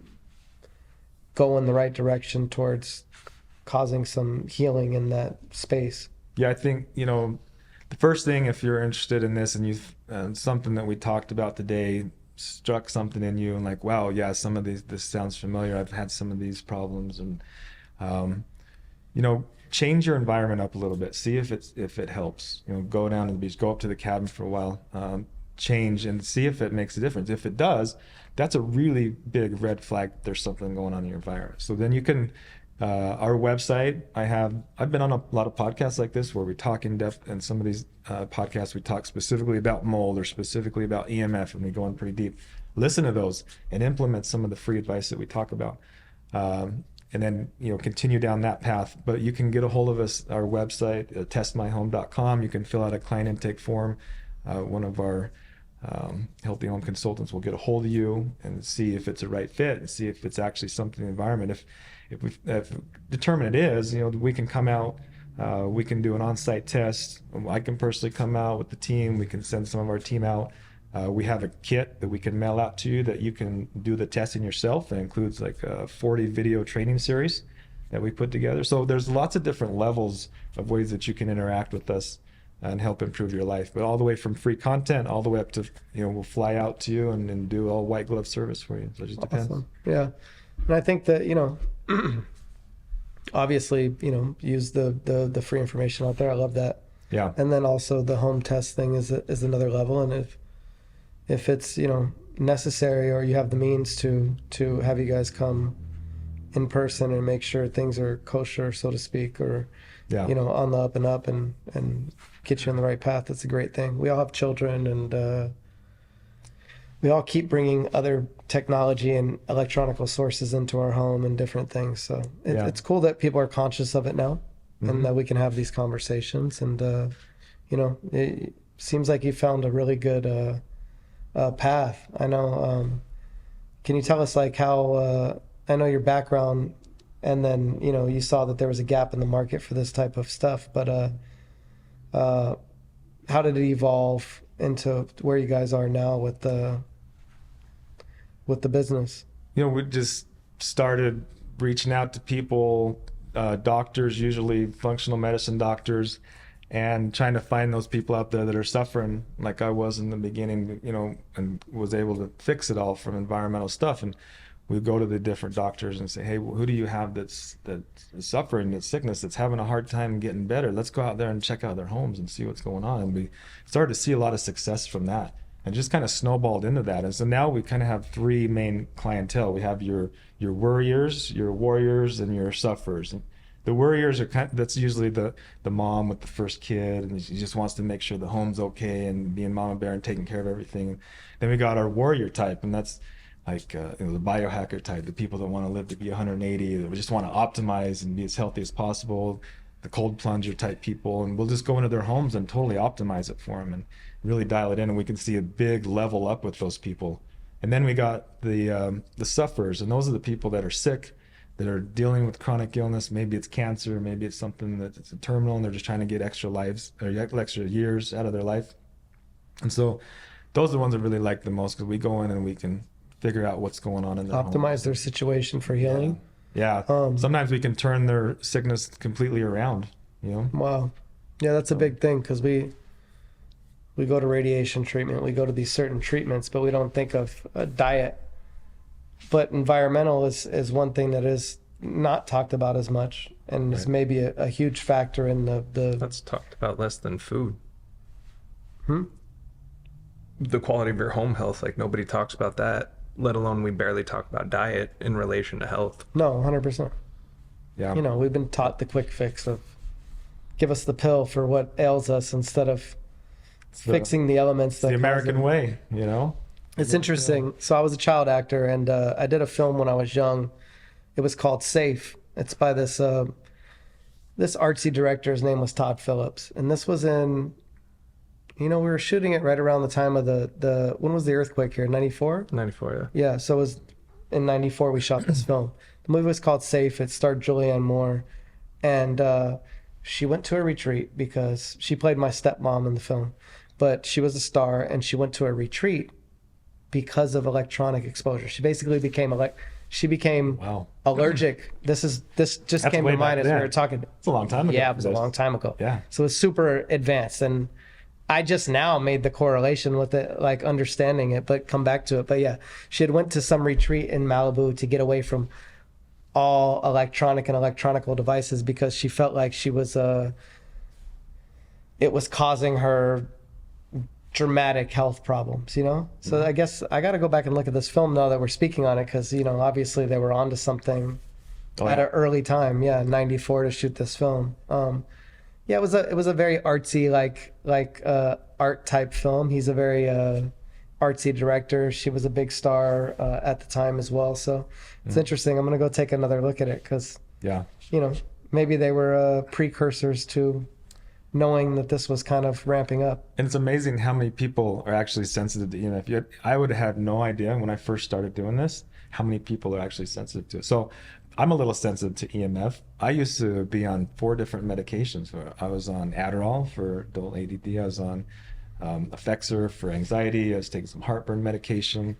Speaker 3: go in the right direction towards causing some healing in that space?
Speaker 2: Yeah, I think the first thing, if you're interested in this and you've something that we talked about today struck something in you, and like, wow, yeah, some of this sounds familiar. I've had some of these problems, and change your environment up a little bit. See if it helps. Go down to the beach, go up to the cabin for a while, change and see if it makes a difference. If it does, that's a really big red flag. There's something going on in your environment. So then you can. Our website, I've been on a lot of podcasts like this where we talk in depth, and some of these podcasts we talk specifically about mold or specifically about EMF, and we go in pretty deep. Listen to those and implement some of the free advice that we talk about, and then continue down that path. But you can get a hold of us, our website, testmyhome.com. You can fill out a client intake form. One of our healthy home consultants will get a hold of you and see if it's a right fit, and see if it's actually something in the environment. If we determine it is, we can come out, we can do an on-site test. I can personally come out with the team. We can send some of our team out. We have a kit that we can mail out to you that you can do the testing yourself. It includes like a 40 video training series that we put together. So there's lots of different levels of ways that you can interact with us and help improve your life. But all the way from free content all the way up to, we'll fly out to you and do all white glove service for you. So it just depends.
Speaker 3: Awesome. Yeah. And I think that, obviously, use the free information out there. I love that.
Speaker 2: Yeah.
Speaker 3: And then also the home test thing is another level. And if it's, necessary, or you have the means to have you guys come in person and make sure things are kosher, so to speak, or
Speaker 2: Yeah.
Speaker 3: on the up and up, and get you on the right path, that's a great thing. We all have children, and we all keep bringing other technology and electronical sources into our home and different things. So it's cool that people are conscious of it now, and that we can have these conversations. And it seems like you found a really good path. I know. Can you tell us like how? I know your background, and then you saw that there was a gap in the market for this type of stuff. But how did it evolve into where you guys are now with the business?
Speaker 2: We just started reaching out to people, doctors, usually functional medicine doctors, and trying to find those people out there that are suffering like I was in the beginning, and was able to fix it all from environmental stuff. And we go to the different doctors and say, hey, who do you have that's suffering, that's sickness, that's having a hard time getting better? Let's go out there and check out their homes and see what's going on. And we started to see a lot of success from that, and just kind of snowballed into that. And so now we kind of have three main clientele. We have your worriers, your warriors, and your sufferers. And the worriers are that's usually the mom with the first kid, and she just wants to make sure the home's okay and being mama bear and taking care of everything. Then we got our warrior type, and that's like the biohacker type, the people that want to live to be 180, that just want to optimize and be as healthy as possible, the cold plunger type people. And we'll just go into their homes and totally optimize it for them and really dial it in, and we can see a big level up with those people. And then we got the sufferers, and those are the people that are sick, that are dealing with chronic illness. Maybe it's cancer, maybe it's something that's a terminal, and they're just trying to get extra lives or extra years out of their life. And so those are the ones I really like the most, because we go in and we can figure out what's going on in their
Speaker 3: Optimize their situation for healing.
Speaker 2: Yeah. Sometimes we can turn their sickness completely around,
Speaker 3: Wow. Yeah, that's a big thing, because we go to radiation treatment, we go to these certain treatments, but we don't think of a diet. But environmental is one thing that is not talked about as much, and is maybe a huge factor in the
Speaker 1: That's talked about less than food. The quality of your home health, like nobody talks about that, let alone we barely talk about diet in relation to health.
Speaker 3: No, 100%.
Speaker 2: Yeah.
Speaker 3: We've been taught the quick fix of give us the pill for what ails us instead of fixing the elements.
Speaker 2: The American way,
Speaker 3: It's interesting. So I was a child actor, and I did a film when I was young. It was called Safe. It's by this artsy director. His name was Todd Phillips. And this was in, we were shooting it right around the time of when was the earthquake here? 94?
Speaker 1: 94, yeah.
Speaker 3: Yeah, so it was in 94 we shot this film. The movie was called Safe. It starred Julianne Moore. And she went to a retreat because she played my stepmom in the film. But she was a star, and she went to a retreat because of electronic exposure. She basically became allergic. This just came to mind as we were talking.
Speaker 2: It's a long time ago.
Speaker 3: Yeah, it was a long time ago.
Speaker 2: Yeah.
Speaker 3: So it's super advanced, and I just now made the correlation with it, like understanding it, but come back to it. But yeah, she had went to some retreat in Malibu to get away from all electronic and electronical devices, because she felt like she was it was causing her dramatic health problems, So I guess I got to go back and look at this film now that we're speaking on it, because obviously they were onto something at an early time. Yeah, 94 to shoot this film. Yeah, it was a very artsy like art type film. He's a very artsy director. She was a big star at the time as well. So it's interesting. I'm gonna go take another look at it, because maybe they were precursors to knowing that this was kind of ramping up.
Speaker 2: And it's amazing how many people are actually sensitive to EMF. I would have no idea when I first started doing this how many people are actually sensitive to it. So I'm a little sensitive to EMF. I used to be on 4 different medications. I was on Adderall for adult ADD. I was on Effexor for anxiety. I was taking some heartburn medication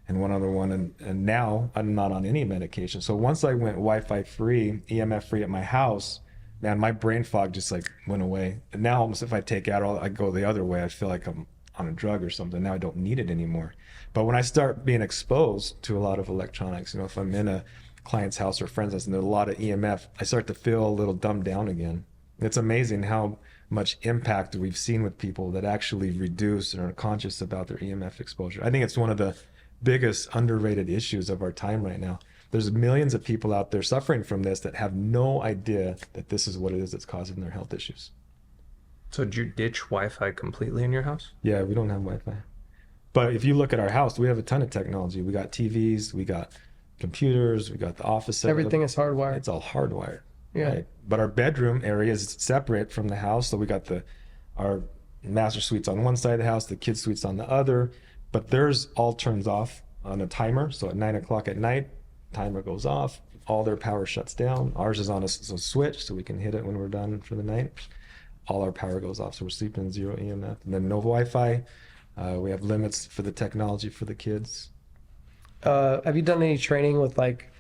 Speaker 2: and one other one. And now I'm not on any medication. So once I went Wi-Fi free, EMF free at my house, man, my brain fog just went away. And now almost if I take Adderall, I go the other way. I feel like I'm on a drug or something. Now I don't need it anymore. But when I start being exposed to a lot of electronics, if I'm in a client's house or friend's house and there's a lot of EMF, I start to feel a little dumbed down again. It's amazing how much impact we've seen with people that actually reduce and are conscious about their EMF exposure. I think it's one of the biggest underrated issues of our time right now. There's millions of people out there suffering from this that have no idea that this is what it is that's causing their health issues.
Speaker 1: So did you ditch Wi-Fi completely in your house?
Speaker 2: Yeah, we don't have Wi-Fi. But if you look at our house, we have a ton of technology. We got TVs, we got computers, we got the office setup.
Speaker 3: Everything is hardwired.
Speaker 2: It's all hardwired.
Speaker 3: Yeah.
Speaker 2: Right? But our bedroom area is separate from the house. So we got our master suites on one side of the house, the kids suites on the other. But theirs all turns off on a timer. So at 9 o'clock at night, timer goes off. All their power shuts down. Ours is on a switch, so we can hit it when we're done for the night. All our power goes off, so we're sleeping in zero EMF. And then no Wi-Fi. We have limits for the technology for the kids.
Speaker 3: Have you done any training with like,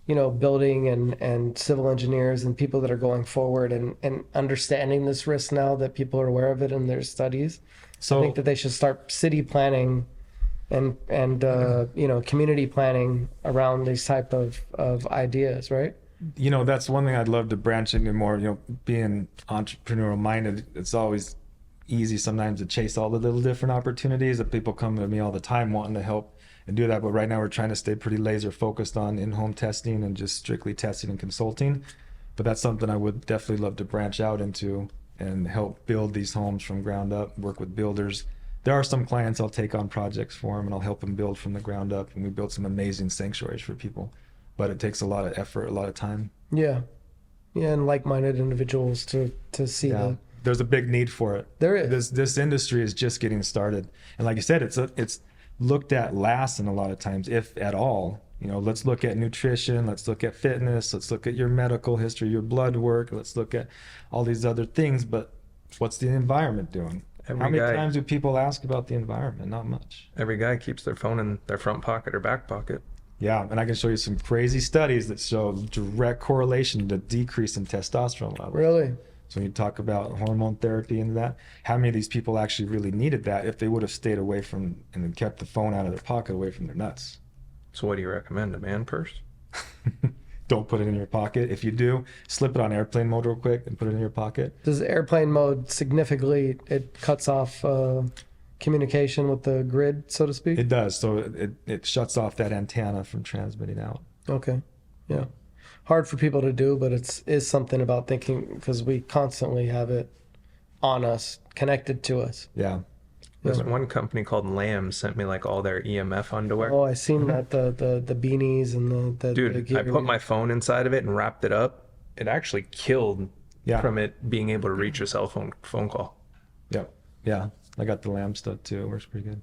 Speaker 3: building and civil engineers and people that are going forward and understanding this risk now that people are aware of it in their studies?
Speaker 2: So
Speaker 3: I think that they should start city planning and community planning around these type of ideas, right?
Speaker 2: That's one thing I'd love to branch into more. Being entrepreneurial minded, it's always easy sometimes to chase all the little different opportunities that people come to me all the time wanting to help and do that. But right now we're trying to stay pretty laser focused on in-home testing and just strictly testing and consulting. But that's something I would definitely love to branch out into and help build these homes from ground up, work with builders. There are some clients I'll take on projects for them and I'll help them build from the ground up. And we build some amazing sanctuaries for people. But it takes a lot of effort, a lot of time.
Speaker 3: Yeah. Yeah, and like-minded individuals to see that.
Speaker 2: There's a big need for it.
Speaker 3: There is.
Speaker 2: This industry is just getting started. And like you said, it's looked at last in a lot of times, if at all. Let's look at nutrition, let's look at fitness, let's look at your medical history, your blood work, let's look at all these other things. But what's the environment doing? How many times do people ask about the environment? Not much.
Speaker 1: Every guy keeps their phone in their front pocket or back pocket.
Speaker 2: Yeah, and I can show you some crazy studies that show direct correlation to decrease in testosterone levels.
Speaker 3: Really?
Speaker 2: So when you talk about hormone therapy and that, how many of these people actually really needed that if they would have stayed away from and kept the phone out of their pocket, away from their nuts?
Speaker 1: So what do you recommend, a man purse?
Speaker 2: Don't put it in your pocket. If you do, slip it on airplane mode real quick and put it in your pocket.
Speaker 3: Does airplane mode significantly, it cuts off communication with the grid, so to speak?
Speaker 2: It does. So it shuts off that antenna from transmitting out.
Speaker 3: Okay. Yeah. Hard for people to do, but is something about thinking, because we constantly have it on us, connected to us.
Speaker 2: Yeah.
Speaker 1: There's one company called Lamb sent me like all their EMF underwear.
Speaker 3: Oh, I seen that, the beanies and the
Speaker 1: Dude,
Speaker 3: the
Speaker 1: I put my phone inside of it and wrapped it up. It actually killed from it being able to reach a cell phone call.
Speaker 2: Yep. Yeah. I got the Lamb stuff too. It works pretty good.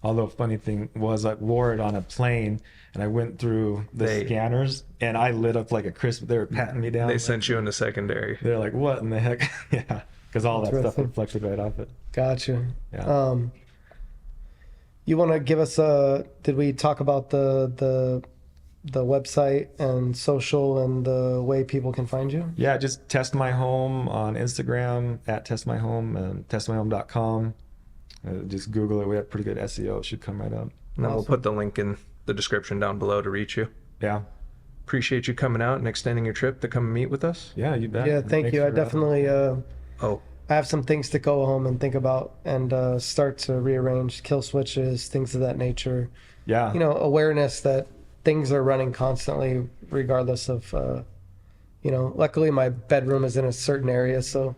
Speaker 2: Although funny thing was I wore it on a plane and I went through the scanners and I lit up like a crisp. They were patting me down.
Speaker 1: They sent you into secondary.
Speaker 2: They're like, what in the heck? Yeah. Because all that stuff reflected right off it.
Speaker 3: Gotcha.
Speaker 2: Yeah.
Speaker 3: You want to give us did we talk about the website and social and the way people can find you?
Speaker 2: Yeah, just Test My Home on Instagram at Test My Home and testmyhome.com. Just Google it. We have pretty good SEO. It should come right up.
Speaker 1: And then we'll put the link in the description down below to reach you.
Speaker 2: Yeah.
Speaker 1: Appreciate you coming out and extending your trip to come and meet with us.
Speaker 2: Yeah, you bet.
Speaker 3: Yeah, thank you. I definitely I have some things to go home and think about and start to rearrange kill switches, things of that nature.
Speaker 2: Yeah.
Speaker 3: Awareness that things are running constantly regardless of, luckily my bedroom is in a certain area, so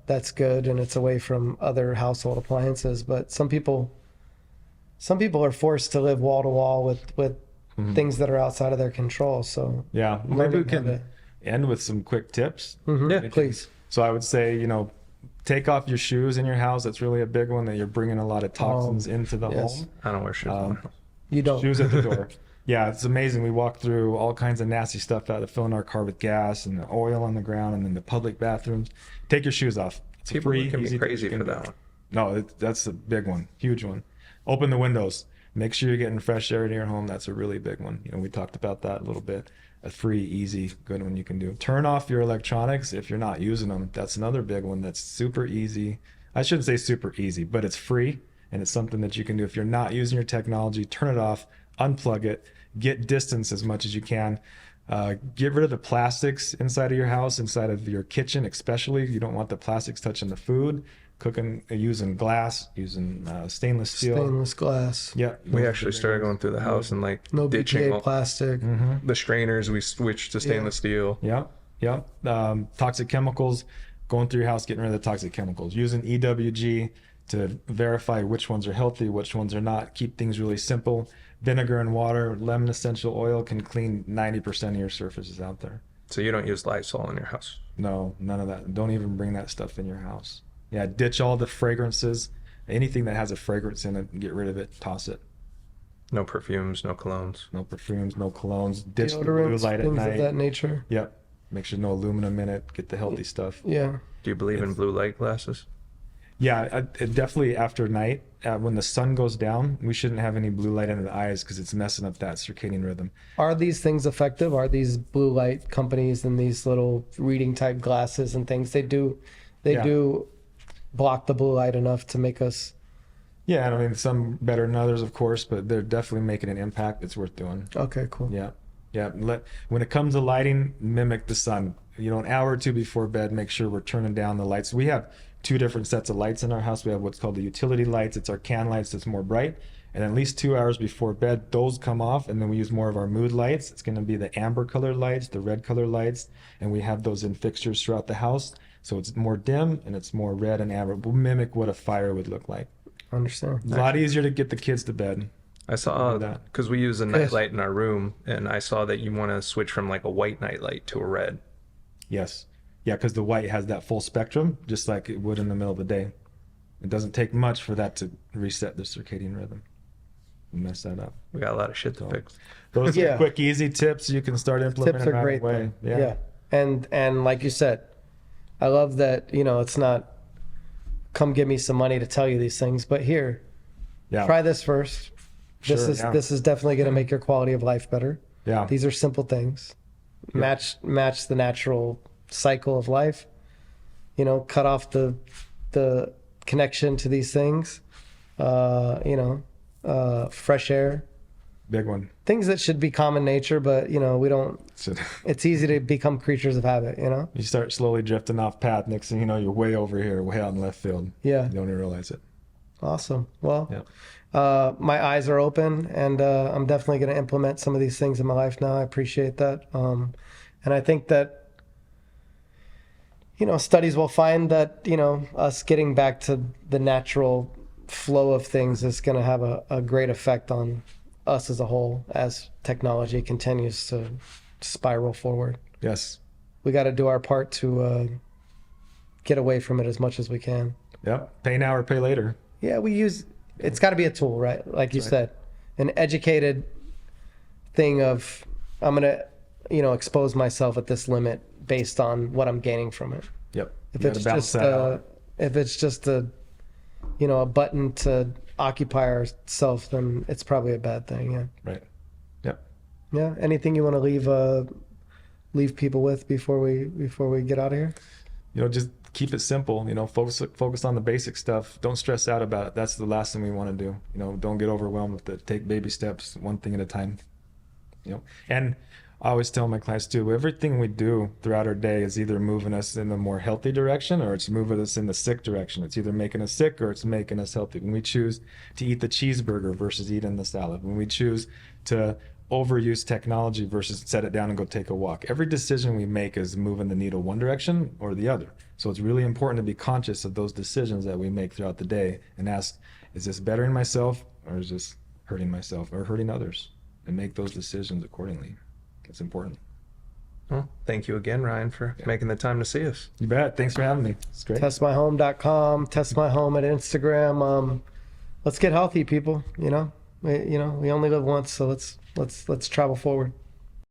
Speaker 3: that's good and it's away from other household appliances. But some people are forced to live wall to wall with things that are outside of their control. So
Speaker 2: yeah, maybe we can end with some quick tips.
Speaker 3: Yeah, please.
Speaker 2: So I would say, take off your shoes in your house. That's really a big one, that you're bringing a lot of toxins into the home.
Speaker 1: I don't wear shoes.
Speaker 3: You don't.
Speaker 2: Shoes at the door. Yeah, it's amazing. We walk through all kinds of nasty stuff out of filling our car with gas and the oil on the ground and then the public bathrooms. Take your shoes off. It's
Speaker 1: People
Speaker 2: free,
Speaker 1: can
Speaker 2: easy
Speaker 1: be crazy
Speaker 2: thing
Speaker 1: for
Speaker 2: to
Speaker 1: that
Speaker 2: do.
Speaker 1: one.
Speaker 2: No, that's a big one, huge one. Open the windows. Make sure you're getting fresh air in your home. That's a really big one. We talked about that a little bit. A free, easy, good one you can do. Turn off your electronics if you're not using them. That's another big one that's super easy. I shouldn't say super easy, but it's free and it's something that you can do. If you're not using your technology, turn it off, unplug it, get distance as much as you can. Get rid of the plastics inside of your house, inside of your kitchen especially. You don't want the plastics touching the food. Cooking using glass, using stainless steel.
Speaker 3: Stainless glass.
Speaker 2: Yeah.
Speaker 1: We actually started going through the house and like
Speaker 3: No
Speaker 1: ditching
Speaker 3: BPA plastic.
Speaker 1: the strainers. We switched to stainless steel.
Speaker 2: Yeah, yeah. Toxic chemicals, going through your house, getting rid of the toxic chemicals. Using EWG to verify which ones are healthy, which ones are not. Keep things really simple. Vinegar and water, lemon essential oil can clean 90% of your surfaces out there.
Speaker 1: So you don't use Lysol in your house?
Speaker 2: No, none of that. Don't even bring that stuff in your house. Yeah, ditch all the fragrances. Anything that has a fragrance in it, get rid of it, toss it.
Speaker 1: No perfumes, no colognes.
Speaker 2: No perfumes, no colognes. Ditch the blue
Speaker 3: Deodorants,
Speaker 2: light at
Speaker 3: things
Speaker 2: night.
Speaker 3: of that nature.
Speaker 2: Yep. Make sure no aluminum in it. Get the healthy stuff.
Speaker 3: Yeah.
Speaker 1: Do you believe in blue light glasses?
Speaker 2: Yeah, definitely after night, when the sun goes down, we shouldn't have any blue light in the eyes because it's messing up that circadian rhythm.
Speaker 3: Are these things effective? Are these blue light companies and these little reading type glasses and things, they do block the blue light enough to make us...
Speaker 2: Yeah, and I mean, some better than others, of course, but they're definitely making an impact. It's worth doing.
Speaker 3: Okay, cool.
Speaker 2: Yeah. Yeah. When it comes to lighting, mimic the sun. An hour or two before bed, make sure we're turning down the lights. We have 2 different sets of lights in our house. We have what's called the utility lights. It's our can lights that's more bright. And at least 2 hours before bed, those come off. And then we use more of our mood lights. It's going to be the amber colored lights, the red colored lights. And we have those in fixtures throughout the house. So it's more dim and it's more red and amber. We'll mimic what a fire would look like.
Speaker 3: I understand.
Speaker 2: It's a lot easier to get the kids to bed.
Speaker 1: I saw
Speaker 2: that.
Speaker 1: because we use a night light in our room, and I saw that you want to switch from like a white night light to a red.
Speaker 2: Yes. Yeah, because the white has that full spectrum, just like it would in the middle of the day. It doesn't take much for that to reset the circadian rhythm and mess that up.
Speaker 1: We got a lot of shit to fix.
Speaker 2: Those
Speaker 3: Yeah.
Speaker 2: are quick, easy tips you can start implementing
Speaker 3: Tips are
Speaker 2: right
Speaker 3: great.
Speaker 2: away.
Speaker 3: Though. Yeah. And like you said, I love that, it's not come give me some money to tell you these things, but here,
Speaker 2: Yeah.
Speaker 3: try this first. This
Speaker 2: Sure,
Speaker 3: is definitely going to make your quality of life better.
Speaker 2: Yeah.
Speaker 3: These are simple things. Match the natural cycle of life. Cut off the connection to these things. Fresh air.
Speaker 2: Big one.
Speaker 3: Things that should be common nature, but we don't.
Speaker 2: So,
Speaker 3: It's easy to become creatures of habit.
Speaker 2: you start slowly drifting off path. Next thing you know, you're way over here, way out in left field.
Speaker 3: Yeah.
Speaker 2: You don't even realize it.
Speaker 3: Awesome. Well,
Speaker 2: Yeah.
Speaker 3: my eyes are open, and I'm definitely going to implement some of these things in my life now. I appreciate that. And I think that, studies will find that, us getting back to the natural flow of things is going to have a great effect on us as a whole as technology continues to spiral forward.
Speaker 2: Yes.
Speaker 3: We got to do our part to get away from it as much as we can.
Speaker 2: Yep. Pay now or pay later.
Speaker 3: Yeah, it's got to be a tool, right? Like you said, an educated thing of I'm going to, expose myself at this limit based on what I'm gaining from it.
Speaker 2: Yep.
Speaker 3: If
Speaker 2: You
Speaker 3: it's
Speaker 2: gotta balance
Speaker 3: just
Speaker 2: that out.
Speaker 3: a button to occupy ourselves, then it's probably a bad thing. Yeah.
Speaker 2: Right. Yep.
Speaker 3: Yeah. Anything you want to leave people with before we get out of here?
Speaker 2: Just keep it simple. Focus on the basic stuff. Don't stress out about it. That's the last thing we want to do. Don't get overwhelmed with it. Take baby steps, one thing at a time. And I always tell my clients too, everything we do throughout our day is either moving us in a more healthy direction or it's moving us in the sick direction. It's either making us sick or it's making us healthy. When we choose to eat the cheeseburger versus eating the salad, when we choose to overuse technology versus set it down and go take a walk, every decision we make is moving the needle one direction or the other. So it's really important to be conscious of those decisions that we make throughout the day and ask, is this bettering myself or is this hurting myself or hurting others? And make those decisions accordingly. It's important.
Speaker 1: Well, thank you again, Ryan, for making the time to see us.
Speaker 2: You bet. Thanks for having me. It's great.
Speaker 3: Testmyhome.com, testmyhome at Instagram. Let's get healthy, people. We only live once, so let's travel forward.